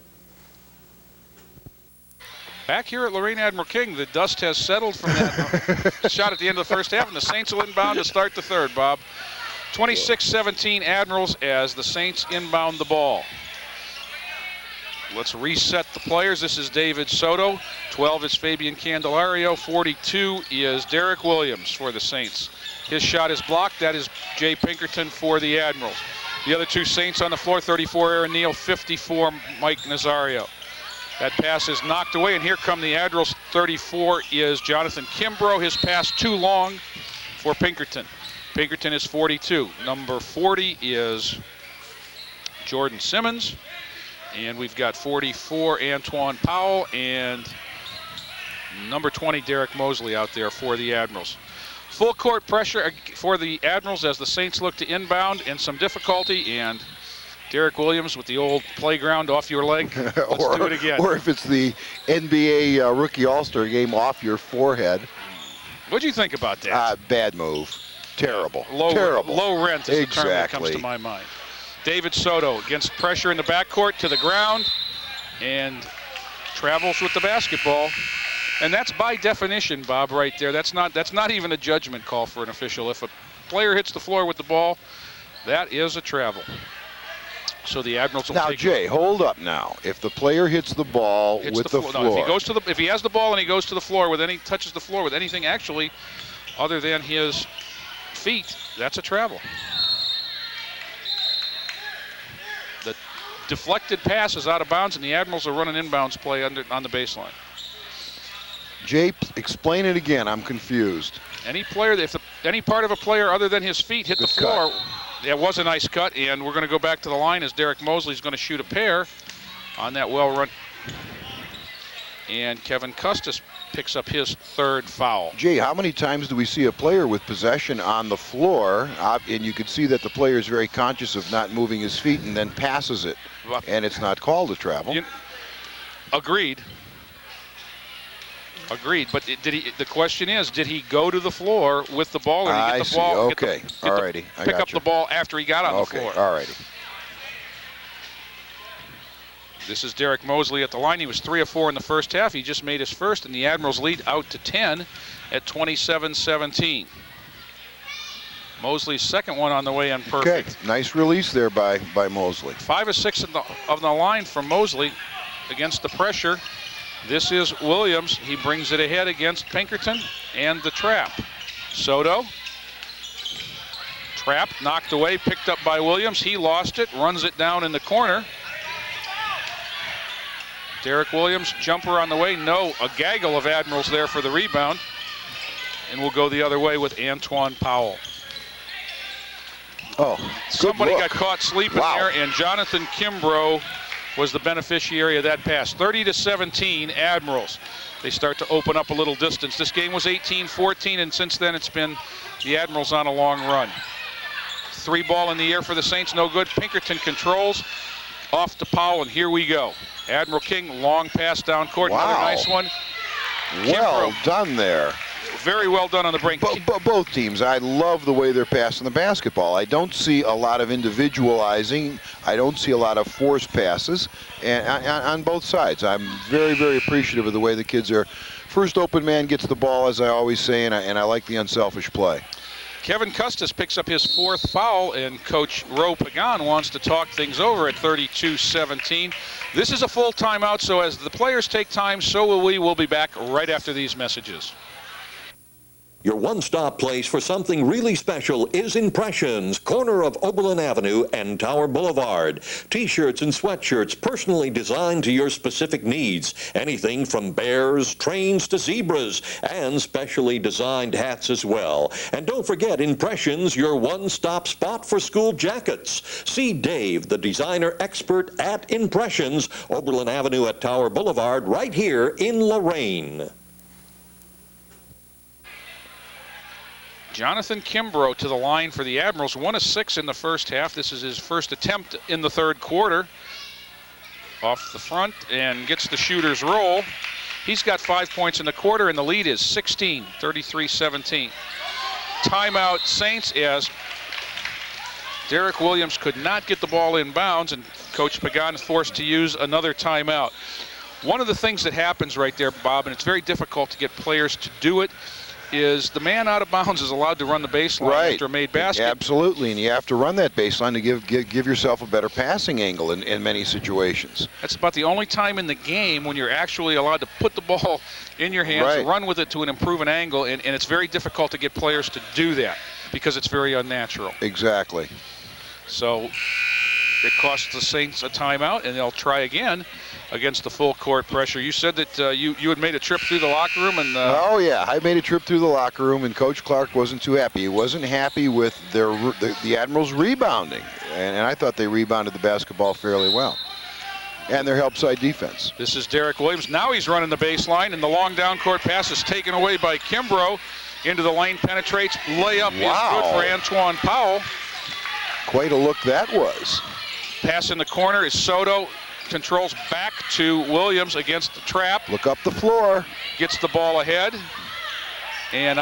Back here at Lorain Admiral King, the dust has settled from that shot at the end of the first half, and the Saints will inbound to start the third, Bob. 26-17 Admirals as the Saints inbound the ball. Let's reset the players. This is David Soto. 12 is Fabian Candelario. 42 is Derrick Williams for the Saints. His shot is blocked. That is Jay Pinkerton for the Admirals. The other two Saints on the floor, 34 Aaron Neal, 54 Mike Nazario. That pass is knocked away, and here come the Admirals. 34 is Jonathan Kimbrough. His pass too long for Pinkerton. Pinkerton is 42. Number 40 is Jordan Simmons. And we've got 44 Antoine Powell and number 20 Derrick Mosley out there for the Admirals. Full court pressure for the Admirals as the Saints look to inbound and some difficulty, and Derrick Williams with the old playground off your leg. Let's do it again. Or if it's the NBA Rookie All-Star game, off your forehead. What'd you think about that? Bad move. Terrible. Terrible. Low rent is the term that comes to Exactly. my mind. David Soto against pressure in the backcourt to the ground and travels with the basketball. And that's by definition, Bob, right there. That's not even a judgment call for an official. If a player hits the floor with the ball, that is a travel. So the Admirals will Now, take Jay, hold up now. If the player hits the ball with the floor. No, if he has the ball and he goes to the floor touches the floor with anything actually other than his feet, that's a travel. The deflected pass is out of bounds, and the Admirals are running inbounds play on the baseline. Jay, explain it again. I'm confused. Any player, if any part of a player other than his feet hit the floor, it was a nice cut, and we're going to go back to the line as Derrick Mosley is going to shoot a pair on that well-run. And Kevin Custis picks up his third foul. Jay, how many times do we see a player with possession on the floor, and you can see that the player is very conscious of not moving his feet and then passes it, and it's not called a travel? Agreed. Agreed, but the question is, did he go to the floor with the ball, or did he get the ball? Okay, alrighty, I pick got up the ball after he got on the floor. Alrighty. This is Derrick Mosley at the line. He was 3 of 4 in the first half. He just made his first, and the Admirals lead out to 10 at 27-17. Mosley's second one on the way in perfect. Okay, nice release there by Mosley. 5 of 6 of the line from Mosley against the pressure. This is Williams. He brings it ahead against Pinkerton and the trap. Soto. Trap knocked away, picked up by Williams. He lost it, runs it down in the corner. Derrick Williams, jumper on the way. No, a gaggle of Admirals there for the rebound. And we'll go the other way with Antoine Powell. Oh, somebody got caught sleeping there, and Jonathan Kimbrough was the beneficiary of that pass. 30-17, Admirals. They start to open up a little distance. This game was 18-14, and since then it's been the Admirals on a long run. 3 ball in the air for the Saints, no good. Pinkerton controls, off to Powell, and here we go. Admiral King, long pass down court, another nice one. Well done there. Very well done on the break. Both teams, I love the way they're passing the basketball. I don't see a lot of individualizing. I don't see a lot of forced passes on both sides. I'm very, very appreciative of the way the kids are. First open man gets the ball, as I always say, and I like the unselfish play. Kevin Custis picks up his 4th foul, and Coach Ro Pagan wants to talk things over at 32-17. This is a full timeout, so as the players take time, so will we. We'll be back right after these messages. Your one-stop place for something really special is Impressions, corner of Oberlin Avenue and Tower Boulevard. T-shirts and sweatshirts personally designed to your specific needs. Anything from bears, trains to zebras, and specially designed hats as well. And don't forget Impressions, your one-stop spot for school jackets. See Dave, the designer expert at Impressions, Oberlin Avenue at Tower Boulevard, right here in Lorain. Jonathan Kimbrough to the line for the Admirals. 1 of 6 in the first half. This is his first attempt in the 3rd quarter. Off the front and gets the shooter's roll. He's got 5 points in the quarter, and the lead is 16, 33-17. Timeout Saints, as Derrick Williams could not get the ball in bounds, and Coach Pagan is forced to use another timeout. One of the things that happens right there, Bob, and it's very difficult to get players to do it, is the man out of bounds is allowed to run the baseline after a made basket. Absolutely, and you have to run that baseline to give yourself a better passing angle in many situations. That's about the only time in the game when you're actually allowed to put the ball in your hands, run with it to improve an angle, and it's very difficult to get players to do that because it's very unnatural. Exactly. So it costs the Saints a timeout, and they'll try again against the full court pressure. You said that you had made a trip through the locker room, and oh yeah, I made a trip through the locker room, and Coach Clark wasn't too happy. He wasn't happy with the Admirals rebounding, and I thought they rebounded the basketball fairly well, and their help side defense. This is Derrick Williams. Now he's running the baseline, and the long down court pass is taken away by Kimbrough. Into the lane, penetrates, layup is good for Antoine Powell. Quite a look that was. Pass in the corner is Soto. Controls back to Williams against the trap. Look up the floor. Gets the ball ahead. And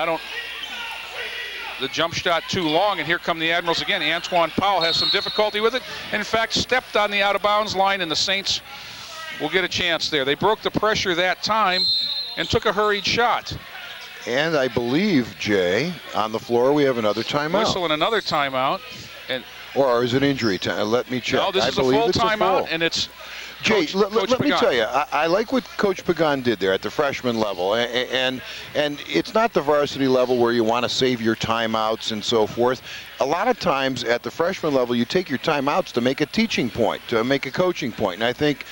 the jump shot too long, and here come the Admirals again. Antoine Powell has some difficulty with it. In fact, stepped on the out of bounds line, and the Saints will get a chance there. They broke the pressure that time and took a hurried shot. And I believe, Jay, on the floor we have another timeout. Whistle and another timeout. Or is it injury time? Let me check. No, this is a full timeout, and it's Jay, let me tell you, I like what Coach Pagan did there at the freshman level, and it's not the varsity level where you want to save your timeouts and so forth. A lot of times at the freshman level, you take your timeouts to make a teaching point, to make a coaching point, and I think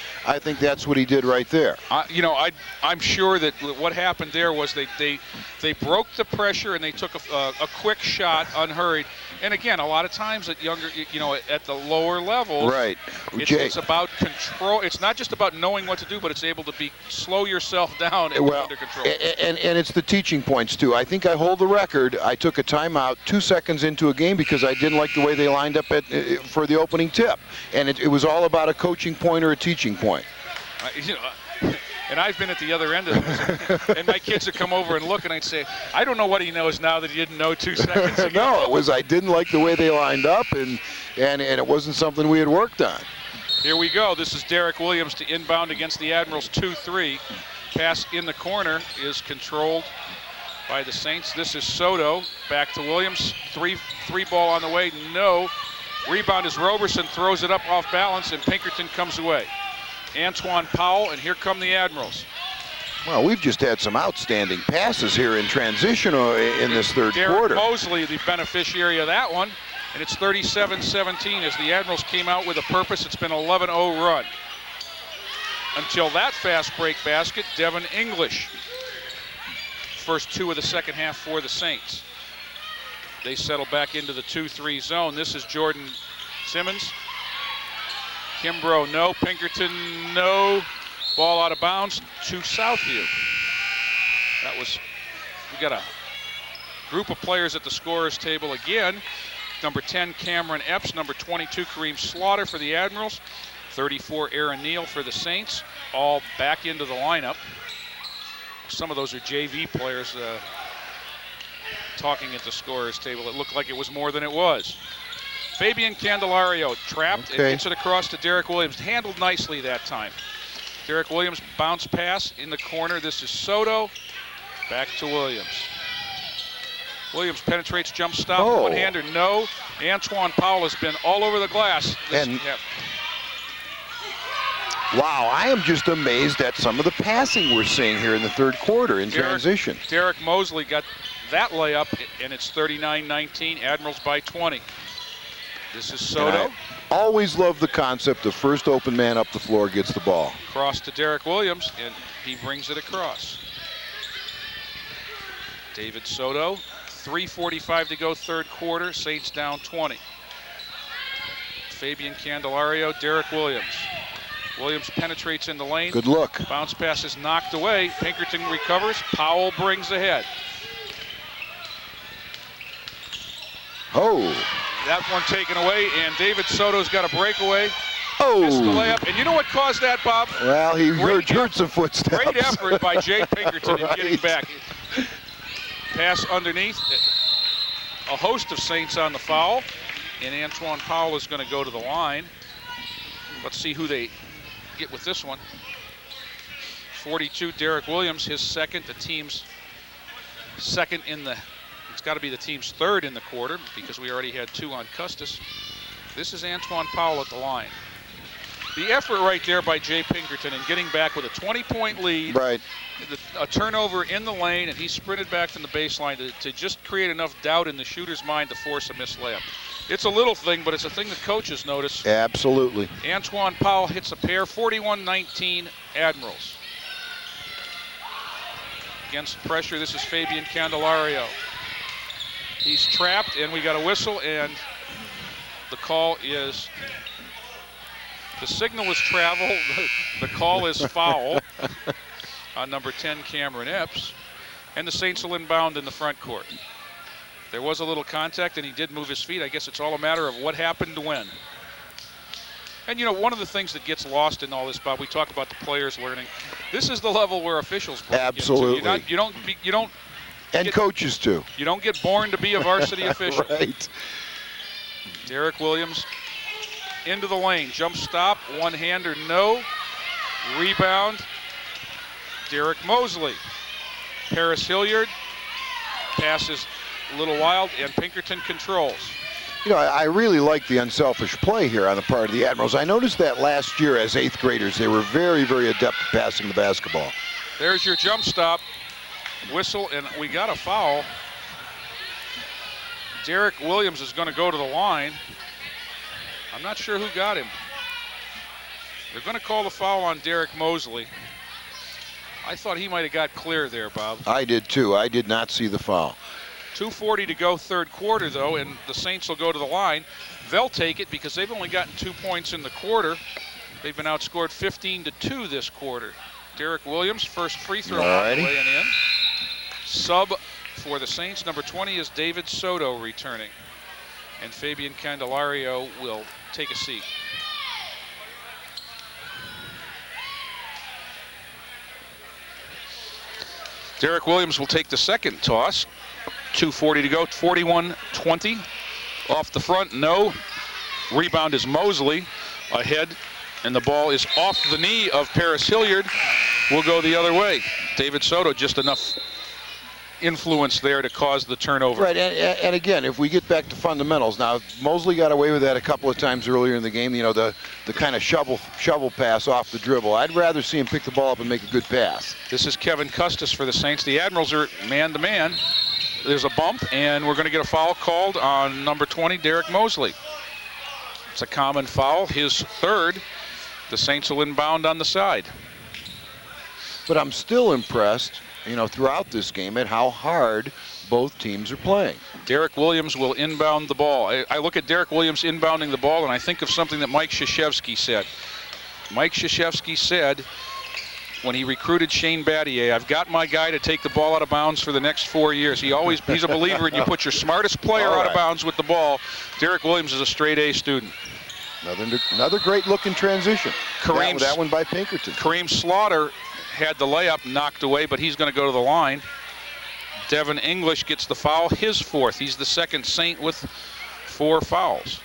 that's what he did right there. I'm sure that what happened there was they broke the pressure and they took a quick shot unhurried. And again, a lot of times at at the lower levels, right? It's about control. It's not just about knowing what to do, but it's able to slow yourself down and be under control. And it's the teaching points too. I think I hold the record. I took a timeout 2 seconds into a game because I didn't like the way they lined up for the opening tip, and it was all about a coaching point or a teaching point. And I've been at the other end of this, and my kids would come over and look, and I'd say, I don't know what he knows now that he didn't know 2 seconds ago. No, it was I didn't like the way they lined up, and it wasn't something we had worked on. Here we go. This is Derrick Williams to inbound against the Admirals 2-3. Pass in the corner is controlled by the Saints. This is Soto. Back to Williams. Three ball on the way. No. Rebound is Roberson. Throws it up off balance, and Pinkerton comes away. Antoine Powell, and here come the Admirals. Well, we've just had some outstanding passes here in transition in this third quarter. Derrick Mosley, the beneficiary of that one, and it's 37-17 as the Admirals came out with a purpose. It's been an 11-0 run. Until that fast break basket, Devin English. First two of the second half for the Saints. They settle back into the 2-3 zone. This is Jordan Simmons. Kimbrough, no. Pinkerton, no. Ball out of bounds to Southview. We got a group of players at the scorer's table again. Number 10, Cameron Epps. Number 22, Kareem Slaughter for the Admirals. 34, Aaron Neal for the Saints. All back into the lineup. Some of those are JV players talking at the scorer's table. It looked like it was more than it was. Fabian Candelario trapped and gets it across to Derrick Williams. Handled nicely that time. Derrick Williams bounce pass in the corner. This is Soto. Back to Williams. Williams penetrates, jump stop, one-hander, no. Antoine Powell has been all over the glass. Wow, I am just amazed at some of the passing we're seeing here in the third quarter in transition. Derrick Mosley got that layup, and it's 39-19, Admirals by 20. This is Soto. Always love the concept of first open man up the floor gets the ball. Cross to Derrick Williams, and he brings it across. David Soto, 3:45 to go third quarter, Saints down 20. Fabian Candelario, Derrick Williams. Williams penetrates in the lane. Good look. Bounce pass is knocked away. Pinkerton recovers. Powell brings ahead. That one taken away, and David Soto's got a breakaway. Missed the layup. And you know what caused that, Bob? Well, he heard some footsteps. Great effort by Jay Pinkerton in getting back. Pass underneath. A host of Saints on the foul. And Antoine Powell is going to go to the line. Let's see who they get with this one. 42, Derrick Williams, his second. The team's second in the... It's got to be the team's third in the quarter because we already had two on Custis. This is Antoine Powell at the line. The effort right there by Jay Pinkerton in getting back with a 20-point lead. Right. A turnover in the lane, and he sprinted back from the baseline to just create enough doubt in the shooter's mind to force a missed layup. It's a little thing, but it's a thing that coaches notice. Absolutely. Antoine Powell hits a pair, 41-19 Admirals. Against pressure, this is Fabian Candelario. He's trapped, and we got a whistle, and the call is, the signal is travel, the call is foul on number 10, Cameron Epps, and the Saints will inbound in the front court. There was a little contact, and he did move his feet. I guess it's all a matter of what happened when. And, you know, one of the things that gets lost in all this, Bob, we talk about the players learning. This is the level where officials break Absolutely. into. You don't and coaches too. You don't get born to be a varsity official. Right. Derrick Williams into the lane. Jump stop, one-hander, no. Rebound, Derrick Mosley. Paris Hilliard passes a little wild, and Pinkerton controls. You know, I really like the unselfish play here on the part of the Admirals. I noticed that last year as 8th graders, they were very, very adept at passing the basketball. There's your jump stop. Whistle, and we got a foul. Derrick Williams is going to go to the line. I'm not sure who got him. They're going to call the foul on Derrick Mosley. I thought he might have got clear there, Bob. I did too. I did not see the foul. 2:40 to go third quarter, though, and the Saints will go to the line. They'll take it because they've only gotten 2 points in the quarter. They've been outscored 15-2 this quarter. Derrick Williams, first free throw laying in. Sub for the Saints, number 20 is David Soto returning. And Fabian Candelario will take a seat. Derrick Williams will take the second toss. 2:40 to go, 41-20. Off the front, no. Rebound is Mosley ahead, and the ball is off the knee of Paris Hilliard. Will go the other way. David Soto just enough influence there to cause the turnover. Right, and again, if we get back to fundamentals, now Mosley got away with that a couple of times earlier in the game, you know, the kind of shovel pass off the dribble. I'd rather see him pick the ball up and make a good pass. This is Kevin Custis for the Saints. The Admirals are man-to-man. There's a bump, and we're going to get a foul called on number 20, Derrick Mosley. It's a common foul, his third. The Saints will inbound on the side. But I'm still impressed, you know, throughout this game at how hard both teams are playing. Derrick Williams will inbound the ball. I look at Derrick Williams inbounding the ball, and I think of something that Mike Krzyzewski said. Mike Krzyzewski said when he recruited Shane Battier, I've got my guy to take the ball out of bounds for the next 4 years. He's a believer in you put your smartest player out of bounds with the ball. Derrick Williams is a straight A student. Another great looking transition. That one by Pinkerton. Kareem Slaughter had the layup knocked away, but he's going to go to the line. Devin English gets the foul, his fourth. He's the second Saint with 4 fouls.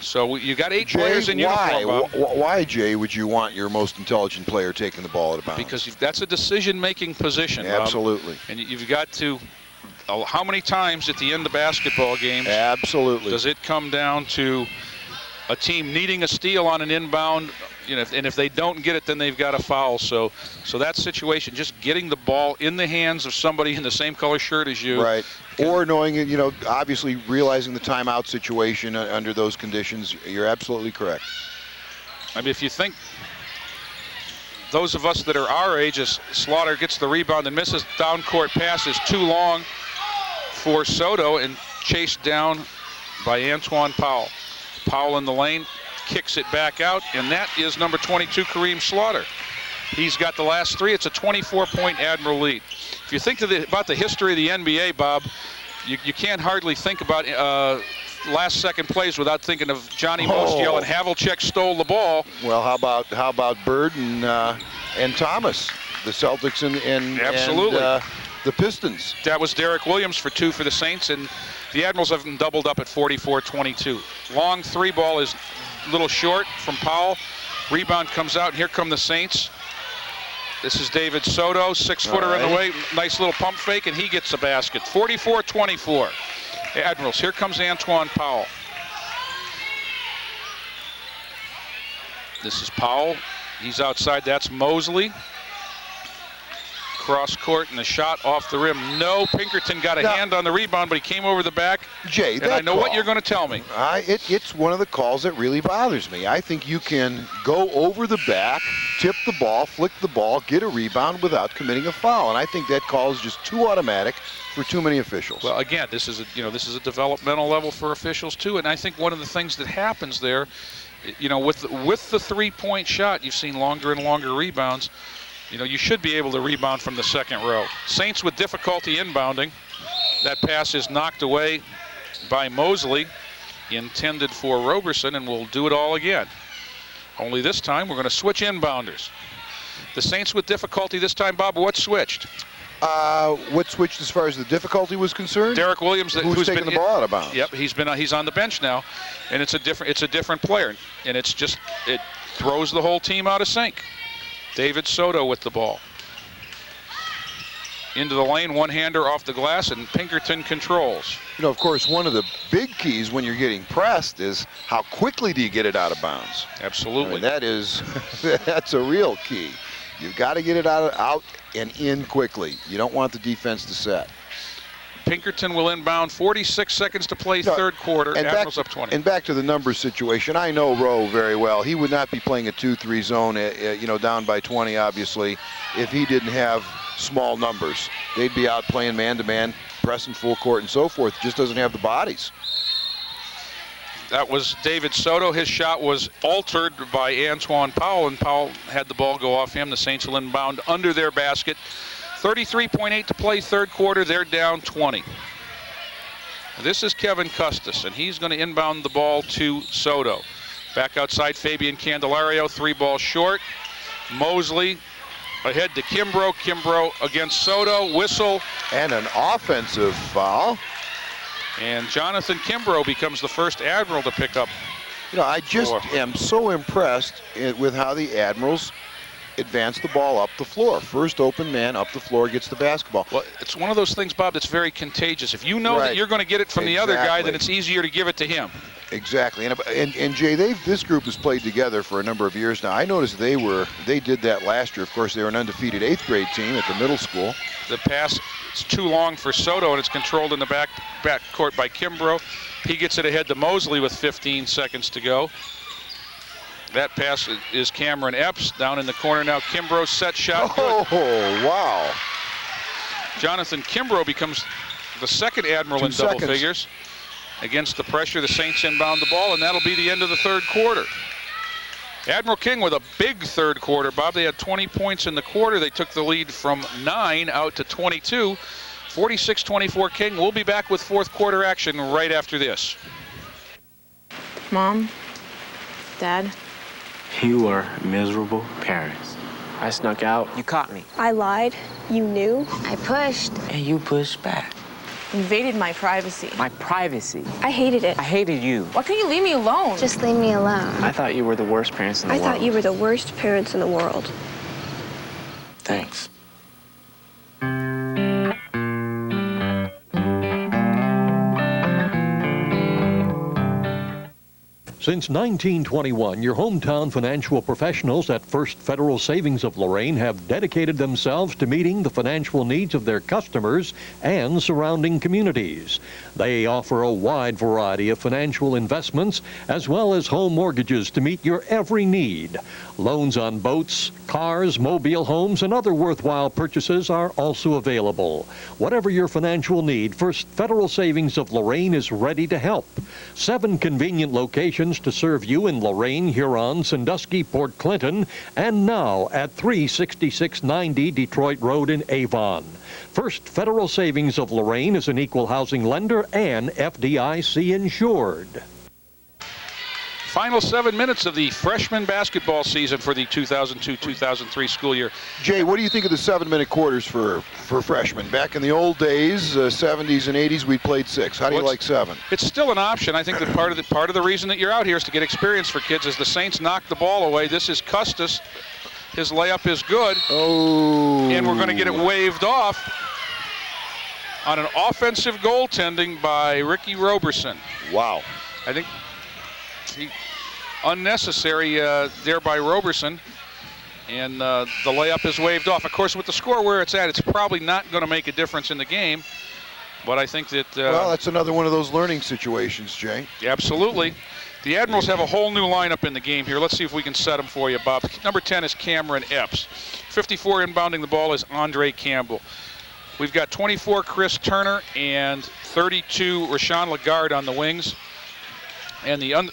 So you got 8 players in uniform, Bob. Why, Jay, would you want your most intelligent player taking the ball out of bounds? Because that's a decision-making position, Absolutely. Bob. And you've got to, how many times at the end of basketball games Absolutely. does it come down to a team needing a steal on an inbound, you know, and if they don't get it, then they've got a foul. So that situation, just getting the ball in the hands of somebody in the same color shirt as you. Right. Or knowing, you know, obviously realizing the timeout situation under those conditions, you're absolutely correct. I mean, if you think those of us that are our age, as Slaughter gets the rebound and misses, down court pass is too long for Soto and chased down by Antoine Powell. Powell in the lane, kicks it back out, and that is number 22, Kareem Slaughter. He's got the last 3. It's a 24-point Admiral lead. If you think about the history of the NBA, Bob, you can't hardly think about last-second plays without thinking of Johnny Most yelling, Havlicek stole the ball. Well, how about Bird and Thomas, the Celtics and Absolutely. And, the Pistons. That was Derrick Williams for 2 for the Saints, and the Admirals have been doubled up at 44-22. Long 3 ball is a little short from Powell. Rebound comes out, and here come the Saints. This is David Soto, 6-footer in the way. Nice little pump fake, and he gets the basket. 44-24. Admirals, here comes Antoine Powell. This is Powell. He's outside. That's Mosley. Cross court and the shot off the rim. No, Pinkerton got a hand on the rebound, but he came over the back. Jay, and I know what you're going to tell me. It's one of the calls that really bothers me. I think you can go over the back, tip the ball, flick the ball, get a rebound without committing a foul, and I think that call is just too automatic for too many officials. Well, again, this is a developmental level for officials too, and I think one of the things that happens there, you know, with the 3-point shot, you've seen longer and longer rebounds. You know, you should be able to rebound from the second row. Saints with difficulty inbounding. That pass is knocked away by Mosley, intended for Roberson, and we'll do it all again. Only this time we're going to switch inbounders. The Saints with difficulty this time, Bob. What switched? What switched as far as the difficulty was concerned? Derrick Williams, who's taking the ball out of bounds. Yep, he's on the bench now, and it's a different player, and it throws the whole team out of sync. David Soto with the ball. Into the lane, one-hander off the glass, and Pinkerton controls. You know, of course, one of the big keys when you're getting pressed is how quickly do you get it out of bounds? Absolutely. I mean, that's a real key. You've got to get it out and in quickly. You don't want the defense to set. Pinkerton will inbound. 46 seconds to play, third quarter. Admirals up 20. And back to the numbers situation, I know Rowe very well. He would not be playing a 2-3 zone, you know, down by 20, obviously, if he didn't have small numbers. They'd be out playing man-to-man, pressing full court and so forth. Just doesn't have the bodies. That was David Soto. His shot was altered by Antoine Powell, and Powell had the ball go off him. The Saints will inbound under their basket. 33.8 to play, third quarter. They're down 20. This is Kevin Custis, and he's going to inbound the ball to Soto. Back outside, Fabian Candelario, 3 balls short. Mosley ahead to Kimbrough. Kimbrough against Soto, whistle. And an offensive foul. And Jonathan Kimbrough becomes the first Admiral to pick up. You know, I just am so impressed with how the Admirals advance the ball up the floor. First open man up the floor gets the basketball. Well, it's one of those things, Bob, that's very contagious. If you know that you're going to get it from the other guy, then it's easier to give it to him. Exactly. And Jay, this group has played together for a number of years now. I noticed they did that last year. Of course, they were an undefeated 8th grade team at the middle school. The pass is too long for Soto, and it's controlled in the back court by Kimbrough. He gets it ahead to Mosley with 15 seconds to go. That pass is Cameron Epps down in the corner now. Kimbrough set shot. Oh, wow. Jonathan Kimbrough becomes the second Admiral in double figures. Against the pressure, the Saints inbound the ball, and that'll be the end of the third quarter. Admiral King with a big third quarter, Bob. They had 20 points in the quarter. They took the lead from 9 out to 22. 46-24 King. We'll be back with fourth quarter action right after this. Mom, Dad. You were miserable parents. I snuck out. You caught me. I lied. You knew. I pushed. And you pushed back. Invaded my privacy. My privacy. I hated it. I hated you. Why can't you leave me alone? Just leave me alone. I thought you were the worst parents in the world. I thought you were the worst parents in the world. Thanks. Since 1921, your hometown financial professionals at First Federal Savings of Lorain have dedicated themselves to meeting the financial needs of their customers and surrounding communities. They offer a wide variety of financial investments as well as home mortgages to meet your every need. Loans on boats, cars, mobile homes, and other worthwhile purchases are also available. Whatever your financial need, First Federal Savings of Lorain is ready to help. 7 convenient locations to serve you in Lorain, Huron, Sandusky, Port Clinton, and now at 36690 Detroit Road in Avon. First Federal Savings of Lorain is an equal housing lender and FDIC insured. Final 7 minutes of the freshman basketball season for the 2002-2003 school year. Jay, what do you think of the 7-minute quarters for freshmen? Back in the old days, 70s and 80s, we played 6. How do you like 7? It's still an option. I think that part of the reason that you're out here is to get experience for kids. As the Saints knock the ball away, this is Custis. His layup is good. Oh. And we're going to get it waved off on an offensive goaltending by Ricky Roberson. Wow. I think unnecessary there by Roberson, and the layup is waved off. Of course, with the score where it's at, it's probably not going to make a difference in the game, but I think that... well, that's another one of those learning situations, Jay. Absolutely. The Admirals have a whole new lineup in the game here. Let's see if we can set them for you, Bob. Number 10 is Cameron Epps. 54 inbounding the ball is Andre Campbell. We've got 24 Chris Turner and 32 Rashawn Lagarde on the wings. And the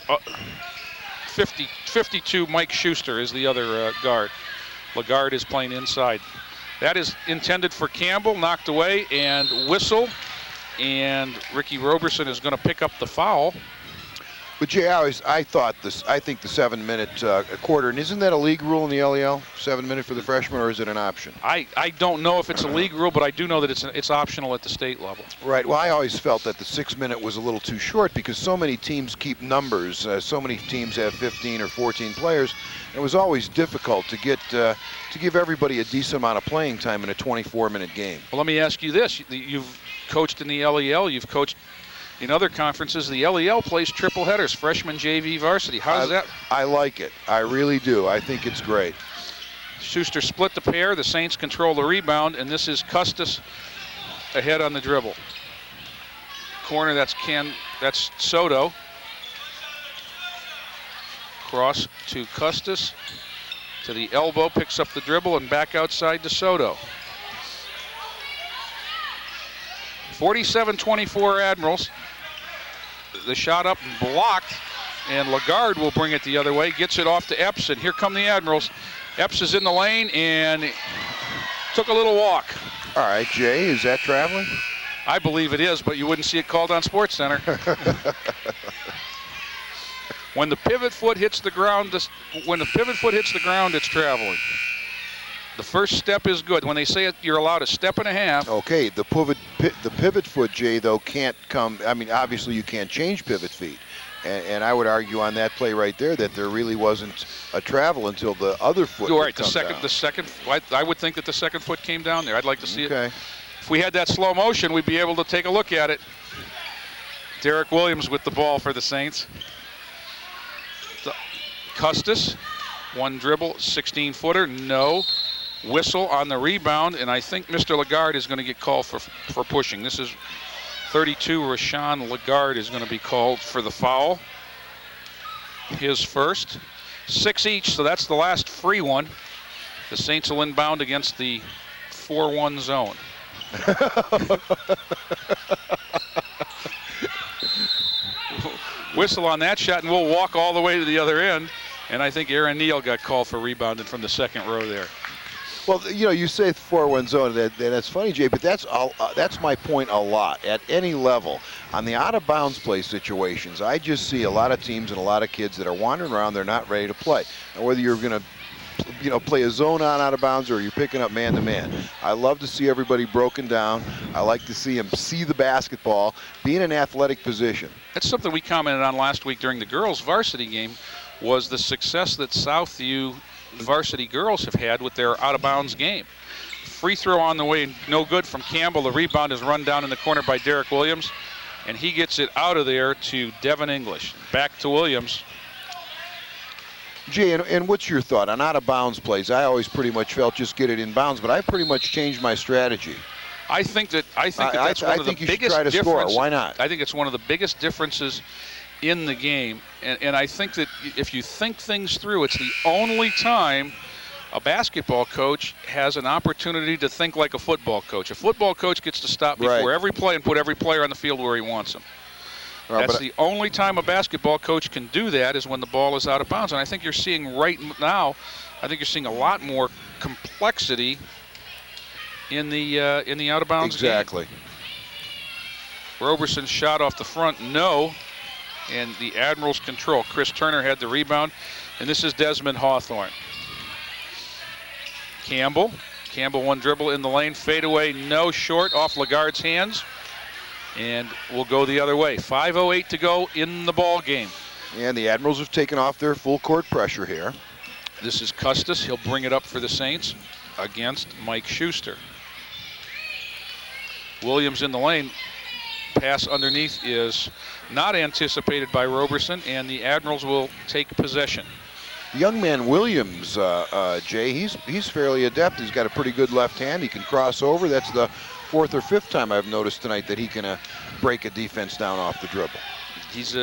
52 Mike Schuster is the other guard. Lagarde is playing inside. That is intended for Campbell, knocked away, and whistle. And Ricky Roberson is going to pick up the foul. But Jay, I think the 7-minute quarter, and isn't that a league rule in the LEL? 7-minute for the freshmen, or is it an option? I don't know if it's a league rule, but I do know that it's optional at the state level. Right. Well, I always felt that the 6-minute was a little too short because so many teams keep numbers. So many teams have 15 or 14 players. And it was always difficult to get to give everybody a decent amount of playing time in a 24-minute game. Well, let me ask you this: you've coached in the LEL, you've coached in other conferences. The LEL plays triple headers, freshman, JV, varsity. How's that? I like it. I really do. I think it's great. Schuster split the pair. The Saints control the rebound, and this is Custis ahead on the dribble. Corner, that's Soto. Cross to Custis, to the elbow, picks up the dribble, and back outside to Soto. 47-24 Admirals. The shot up and blocked, and Lagarde will bring it the other way. Gets it off to Epps, and here come the Admirals. Epps is in the lane and took a little walk. All right, Jay, is that traveling? I believe it is, but you wouldn't see it called on SportsCenter. When the pivot foot hits the ground, it's traveling. The first step is good. When they say it, you're allowed a step and a half. Okay, the the pivot foot, Jay, though, can't come. I mean, obviously you can't change pivot feet. And I would argue on that play right there that there really wasn't a travel until the other foot. You're right. The down. second. I would think that the second foot came down there. I'd like to see it. Okay. If we had that slow motion, we'd be able to take a look at it. Derrick Williams with the ball for the Saints. Custis, one dribble, 16-footer, no. Whistle on the rebound, and I think Mr. Lagarde is going to get called for pushing. This is 32, Rashawn Lagarde is going to be called for the foul. His first. 6 each, so that's the last free one. The Saints will inbound against the 4-1 zone. Whistle on that shot, and we'll walk all the way to the other end. And I think Aaron Neal got called for rebounding from the second row there. Well, you know, you say 4-1 zone. That's funny, Jay, but that's my point a lot. At any level, on the out-of-bounds play situations, I just see a lot of teams and a lot of kids that are wandering around. They're not ready to play. Now, whether you're going to, you know, play a zone on out of bounds or you're picking up man-to-man. I love to see everybody broken down. I like to see them see the basketball, be in an athletic position. That's something we commented on last week during the girls' varsity game, was the success that Southview varsity girls have had with their out-of-bounds game. Free throw on the way, no good from Campbell. The rebound is run down in the corner by Derrick Williams, and he gets it out of there to Devin English. Back to Williams. Jay, and what's your thought on out-of-bounds plays? I always pretty much felt just get it in bounds, but I pretty much changed my strategy. I think that's one of the biggest differences. Score. Why not? I think it's one of the biggest differences in the game, and I think that if you think things through, it's the only time a basketball coach has an opportunity to think like a football coach. A football coach gets to stop before every play and put every player on the field where he wants them. That's the only time a basketball coach can do that, is when the ball is out of bounds. And I think you're seeing right now, I think you're seeing a lot more complexity in the out of bounds game. Exactly. Roberson's shot off the front, no. And the Admirals control. Chris Turner had the rebound, and this is Desmond Hawthorne. Campbell one dribble in the lane, fadeaway, no, short, off Lagarde's hands, and we'll go the other way. 5:08 to go in the ball game. And the Admirals have taken off their full court pressure here. This is Custis. He'll bring it up for the Saints against Mike Schuster. Williams in the lane. Pass underneath is not anticipated by Roberson, and the Admirals will take possession. The young man Williams, Jay, he's fairly adept. He's got a pretty good left hand. He can cross over. That's the 4th or 5th time I've noticed tonight that he can break a defense down off the dribble. He's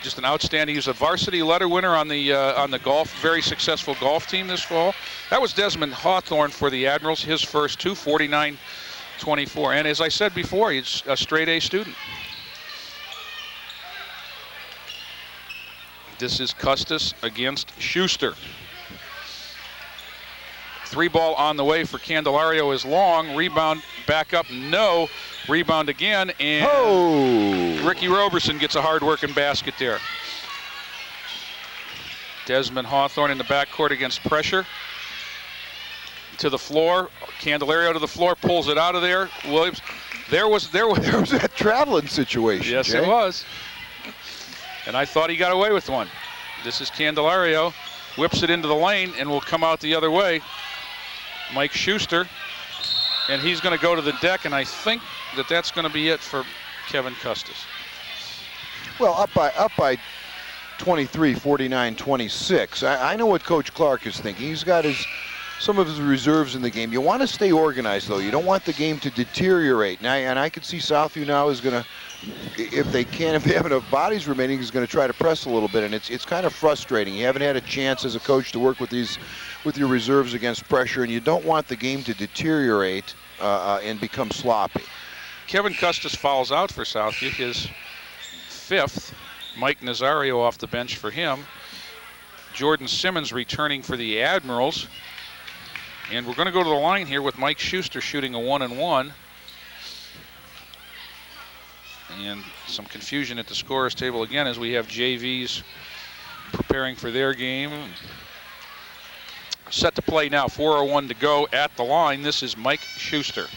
just an outstanding. He's a varsity letter winner on the very successful golf team this fall. That was Desmond Hawthorne for the Admirals. His first two, 49-24. And as I said before, he's a straight A student. This is Custis against Schuster. 3-ball on the way for Candelario is long. Rebound back up, no. Rebound again, and Ricky Roberson gets a hard-working basket there. Desmond Hawthorne in the backcourt against pressure. To the floor, Candelario to the floor, pulls it out of there. Williams, there was that traveling situation. Yes, Jay. It was. And I thought he got away with one. This is Candelario, whips it into the lane and will come out the other way. Mike Schuster, and he's going to go to the deck, and I think that's going to be it for Kevin Custis. Well, up by 23, 49-26. I know what Coach Clark is thinking. He's got some of his reserves in the game. You want to stay organized, though. You don't want the game to deteriorate. And I could see Southview now is going to, if they have enough bodies remaining, is going to try to press a little bit. And it's kind of frustrating. You haven't had a chance as a coach to work with your reserves against pressure, and you don't want the game to deteriorate and become sloppy. Kevin Custis fouls out for Southview, his 5th. Mike Nazario off the bench for him. Jordan Simmons returning for the Admirals. And we're going to go to the line here with Mike Schuster shooting a 1-and-1. And some confusion at the scorer's table again as we have JVs preparing for their game. Set to play now, 4:01 to go at the line. This is Mike Schuster.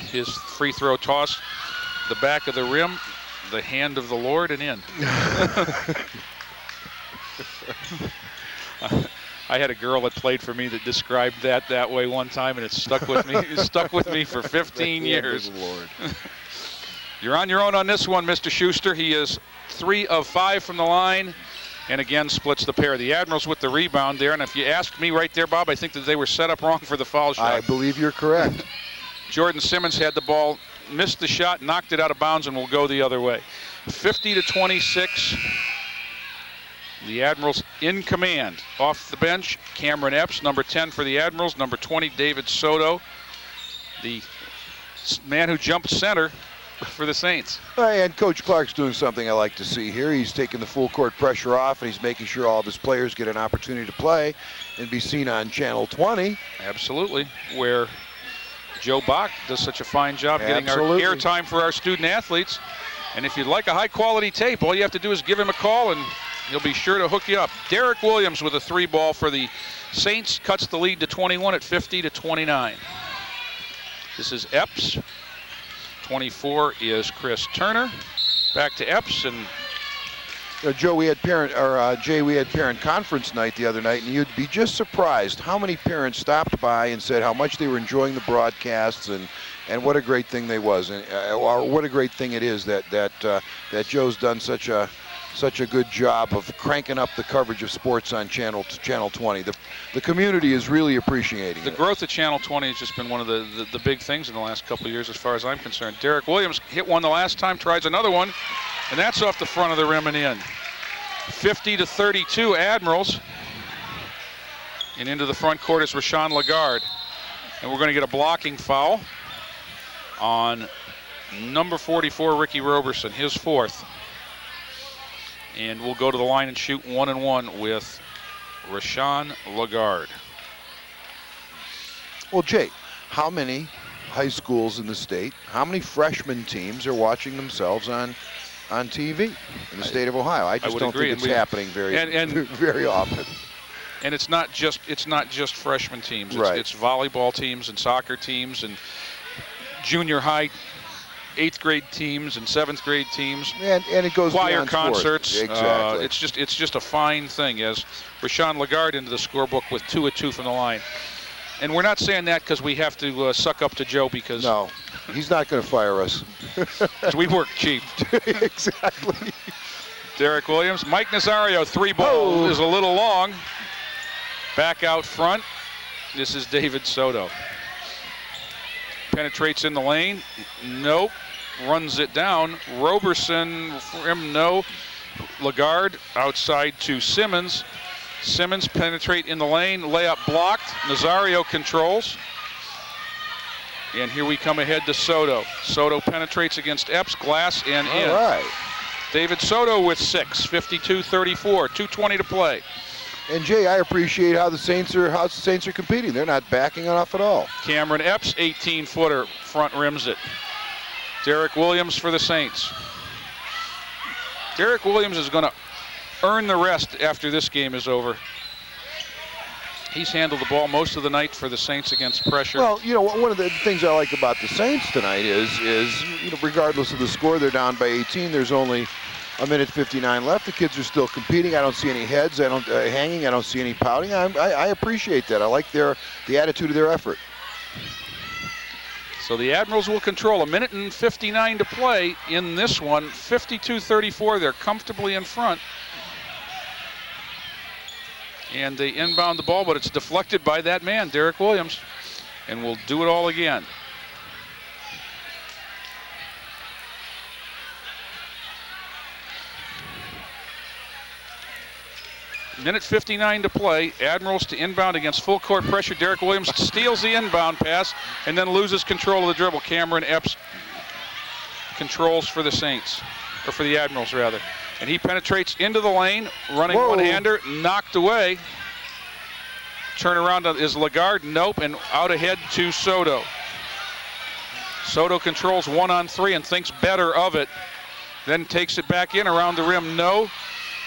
his free throw toss, the back of the rim, the hand of the Lord, and in. I had a girl that played for me that described that way one time, and it stuck with me. It stuck with me for 15 years. Lord. You're on your own on this one, Mr. Schuster. He is 3 of 5 from the line, and again splits the pair. The Admirals with the rebound there, and if you asked me right there, Bob, I think that they were set up wrong for the foul shot. I believe you're correct. Jordan Simmons had the ball, missed the shot, knocked it out of bounds, and will go the other way. 50-26. The Admirals in command. Off the bench, Cameron Epps, number 10 for the Admirals, number 20, David Soto, the man who jumped center for the Saints. And Coach Clark's doing something I like to see here. He's taking the full court pressure off, and he's making sure all of his players get an opportunity to play and be seen on Channel 20. Absolutely, where Joe Bach does such a fine job getting our airtime for our student athletes. And if you'd like a high-quality tape, all you have to do is give him a call, and he'll be sure to hook you up. Derrick Williams with a 3-ball for the Saints, cuts the lead to 21 at 50-29. This is Epps. 24 is Chris Turner. Back to Epps, and Joe, we had Jay, we had parent conference night the other night, and you'd be just surprised how many parents stopped by and said how much they were enjoying the broadcasts and what a great thing they was, and or what a great thing it is that Joe's done such a good job of cranking up the coverage of sports on Channel 20. The community is really appreciating it. The growth of Channel 20 has just been one of the big things in the last couple of years as far as I'm concerned. Derrick Williams hit one the last time, tries another one, and that's off the front of the rim and in. 50-32 Admirals. And into the front court is Rashawn Lagarde. And we're going to get a blocking foul on number 44, Ricky Roberson, his 4th. And we'll go to the line and shoot 1-and-1 with Rashawn Lagarde. Well, Jay, how many high schools in the state, how many freshman teams are watching themselves on TV in the state of Ohio? I just don't think it's happening very often. And it's not just freshman teams. Right. It's volleyball teams and soccer teams and junior high 8th grade teams and 7th grade teams, and it goes choir beyond concerts. Sports. Exactly. It's just a fine thing, as Rashawn Lagarde into the scorebook with 2 of 2 from the line. And we're not saying that because we have to suck up to Joe, because no, he's not going to fire us. We work cheap. Exactly. Derrick Williams, Mike Nazario, 3-ball is a little long. Back out front. This is David Soto. Penetrates in the lane. Nope. Runs it down. Roberson, no. Lagarde outside to Simmons. Simmons penetrate in the lane. Layup blocked. Nazario controls. And here we come ahead to Soto. Soto penetrates against Epps. Glass and in. All right. David Soto with 6. 52-34. 2:20 to play. And Jay, I appreciate how the Saints are competing. They're not backing off at all. Cameron Epps, 18-footer, front rims it. Derrick Williams for the Saints. Derrick Williams is going to earn the rest after this game is over. He's handled the ball most of the night for the Saints against pressure. Well, one of the things I like about the Saints tonight is regardless of the score, they're down by 18. There's only a minute 59 left. The kids are still competing. I don't see any heads. I don't hanging. I don't see any pouting. I appreciate that. I like the attitude of their effort. So the Admirals will control. 1:59 to play in this one. 52-34. They're comfortably in front. And they inbound the ball, but it's deflected by that man, Derrick Williams. And we'll do it all again. Minute 59 to play. Admirals to inbound against full court pressure. Derrick Williams steals the inbound pass and then loses control of the dribble. Cameron Epps controls for the Saints, or for the Admirals rather. And he penetrates into the lane, running one-hander, knocked away. Turnaround is Lagarde, nope, and out ahead to Soto. Soto controls 1-on-3 and thinks better of it. Then takes it back in around the rim, no.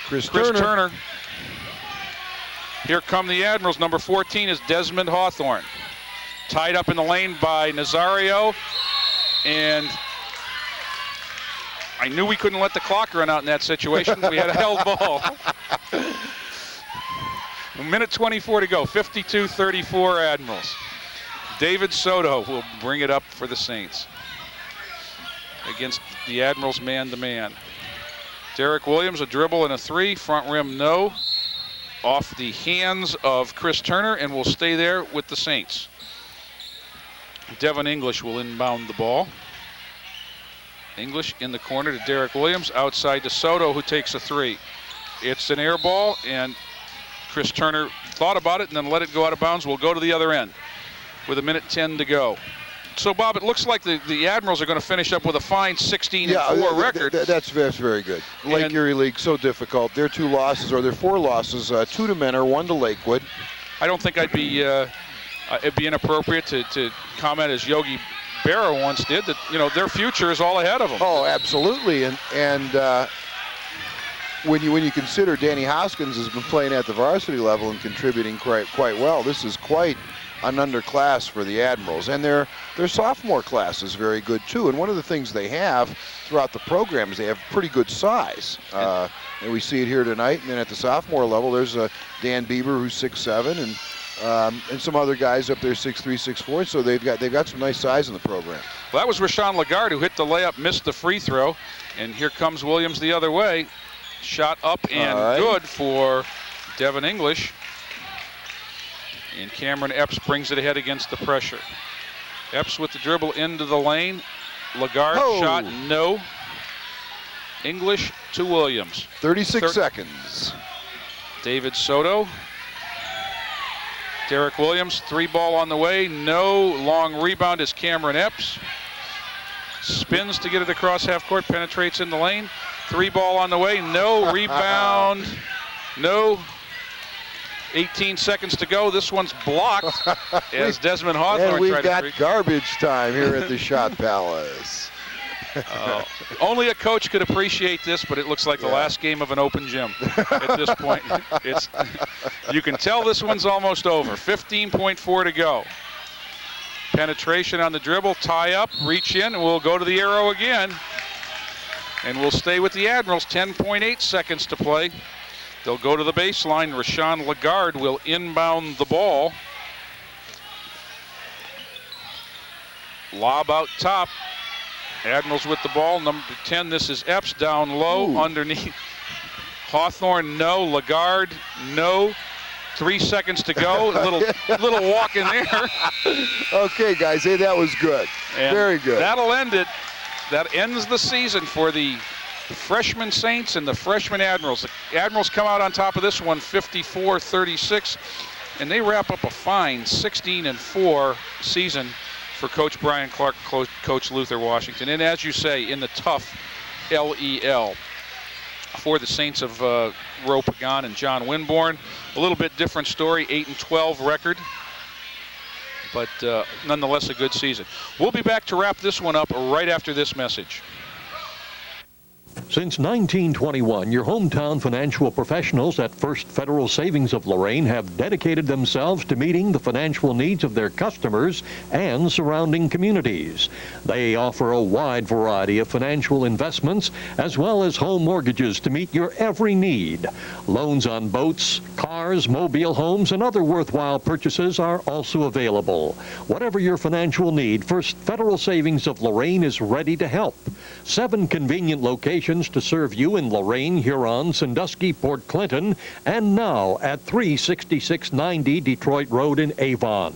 Chris Turner. Here come the Admirals. Number 14 is Desmond Hawthorne. Tied up in the lane by Nazario. and I knew we couldn't let the clock run out in that situation. We had a held ball. A minute 24 to go, 52-34 Admirals. David Soto will bring it up for the Saints against the Admirals man-to-man. Derrick Williams, a dribble and a three, front rim no. Off the hands of Chris Turner and will stay there with the Saints. Devin English will inbound the ball. English in the corner to Derrick Williams, outside to Soto, who takes a three. It's an air ball, and Chris Turner thought about it and then let it go out of bounds. We'll go to the other end with a minute 10 to go. So, Bob, it looks like the Admirals are going to finish up with a fine 16-4 record. That's very good. Lake Erie League, so difficult. Their 2 losses, or their 4 losses, 2 to Menor, 1 to Lakewood. I don't think it'd be inappropriate to comment, as Yogi Berra once did, that their future is all ahead of them. Oh, absolutely, and when you consider Danny Hoskins has been playing at the varsity level and contributing quite well, this is quite an underclass for the Admirals, and their sophomore class is very good too. And one of the things they have throughout the program is they have pretty good size, and we see it here tonight. And then at the sophomore level, there's Dan Bieber, who's 6'7", and some other guys up there 6'3", 6'4". So they've got some nice size in the program. Well, that was Rashawn Lagarde, who hit the layup, missed the free throw, and here comes Williams the other way. Shot up and good for Devin English. And Cameron Epps brings it ahead against the pressure. Epps with the dribble into the lane. Lagarde shot, no. English to Williams. 36 seconds. David Soto. Derrick Williams, 3 ball on the way, no. Long rebound is Cameron Epps. Spins to get it across half court, penetrates in the lane. 3 ball on the way, no. Rebound, no. 18 seconds to go. This one's blocked as Desmond Hawthorne and we've tried got to garbage time here at the Shot Palace. Only a coach could appreciate this, but it looks like the last game of an open gym at this point. You can tell this one's almost over. 15.4 to go. Penetration on the dribble, tie up, reach in, and we'll go to the arrow again. And we'll stay with the Admirals. 10.8 seconds to play. They'll go to the baseline. Rashawn Lagarde will inbound the ball. Lob out top. Admirals with the ball. Number 10, this is Epps down low. Underneath. Hawthorne, no. Lagarde, no. 3 seconds to go. little walk in there. Okay, guys. Hey, that was good. And very good. That'll end it. That ends the season for the freshman Saints and the freshman Admirals. The Admirals come out on top of this one, 54-36, and they wrap up a fine 16-4 season for Coach Brian Clark, Coach Luther Washington. And as you say, in the tough LEL for the Saints of Roe Pagan and John Winborn. A little bit different story, 8-12 record, but nonetheless a good season. We'll be back to wrap this one up right after this message. Since 1921, your hometown financial professionals at First Federal Savings of Lorain have dedicated themselves to meeting the financial needs of their customers and surrounding communities. They offer a wide variety of financial investments as well as home mortgages to meet your every need. Loans on boats, cars, mobile homes, and other worthwhile purchases are also available. Whatever your financial need, First Federal Savings of Lorain is ready to help. 7 convenient locations to serve you in Lorain, Huron, Sandusky, Port Clinton, and now at 36690 Detroit Road in Avon.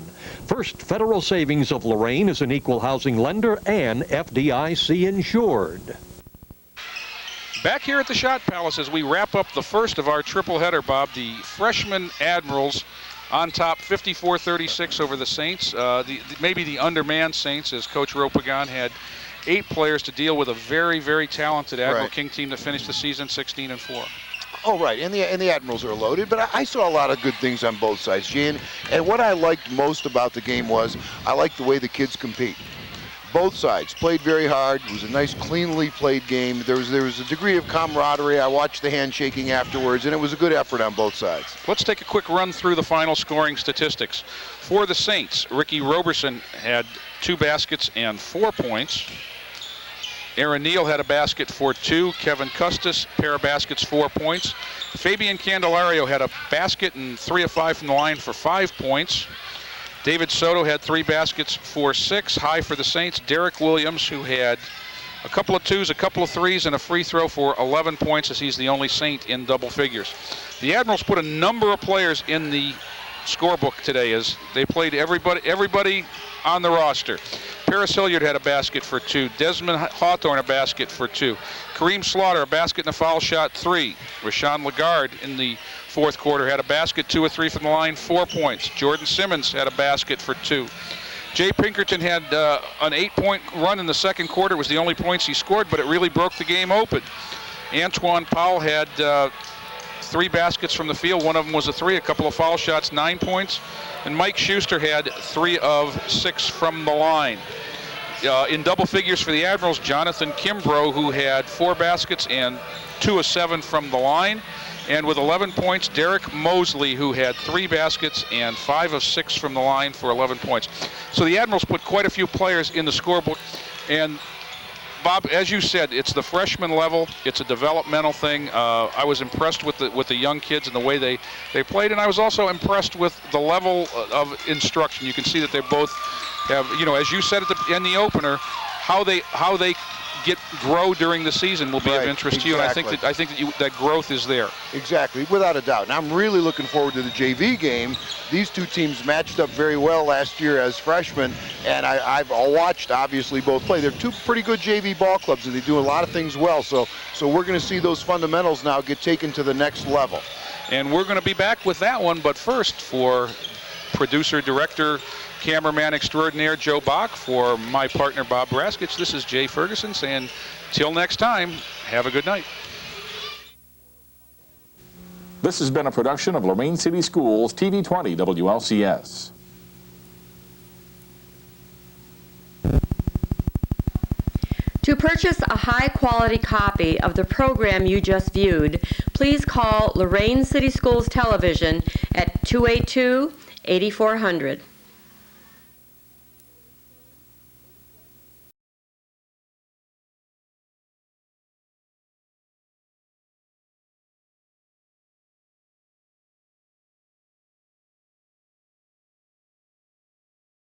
First Federal Savings of Lorain is an equal housing lender and FDIC insured. Back here at the Shot Palace as we wrap up the first of our triple header, Bob. The freshman Admirals on top, 54-36 over the Saints. Maybe the undermanned Saints, as Coach Ropagan had 8 players to deal with a very, very talented Admiral King team to finish the season 16-4. Oh, right, and the Admirals are loaded, but I saw a lot of good things on both sides, Gene. And what I liked most about the game was I liked the way the kids compete. both sides played very hard. It was a nice, cleanly played game. There was a degree of camaraderie. I watched the handshaking afterwards, and it was a good effort on both sides. Let's take a quick run through the final scoring statistics. For the Saints, Ricky Roberson had 2 baskets and 4 points. Aaron Neal had a basket for 2. Kevin Custis, pair of baskets, 4 points. Fabian Candelario had a basket and 3 of 5 from the line for 5 points. David Soto had 3 baskets for 6. High for the Saints. Derrick Williams, who had a couple of 2s, a couple of 3s, and a free throw for 11 points, as he's the only Saint in double figures. The Admirals put a number of players in the scorebook today as they played everybody on the roster. Paris Hilliard had a basket for 2. Desmond Hawthorne a basket for 2. Kareem Slaughter a basket and a foul shot, 3. Rashawn Lagarde in the fourth quarter had a basket, 2 of 3 from the line, 4 points. Jordan Simmons had a basket for 2. Jay Pinkerton had an 8-point run in the second quarter. It was the only points he scored, but it really broke the game open. Antoine Powell had 3 baskets from the field. One of them was a 3, a couple of foul shots, 9 points. And Mike Schuster had 3 of 6 from the line. In double figures for the Admirals, Jonathan Kimbrough, who had 4 baskets and 2 of 7 from the line. And with 11 points, Derrick Mosley, who had 3 baskets and 5 of 6 from the line for 11 points. So the Admirals put quite a few players in the scoreboard. And Bob, as you said, it's the freshman level. It's a developmental thing. I was impressed with the young kids and the way they played, and I was also impressed with the level of instruction. You can see that they both have, as you said in the opener, how they grow during the season will be of interest to you, and I think that growth is there. Exactly, without a doubt. And I'm really looking forward to the JV game. These two teams matched up very well last year as freshmen, and I've watched, obviously, both play. They're 2 pretty good JV ball clubs, and they do a lot of things well. So we're going to see those fundamentals now get taken to the next level. And we're going to be back with that one, but first, for producer, director, cameraman extraordinaire Joe Bach, for my partner Bob Braskich, this is Jay Ferguson saying, till next time, have a good night. This has been a production of Lorain City Schools, TV20 WLCS. To purchase a high-quality copy of the program you just viewed, please call Lorain City Schools Television at 282-8400.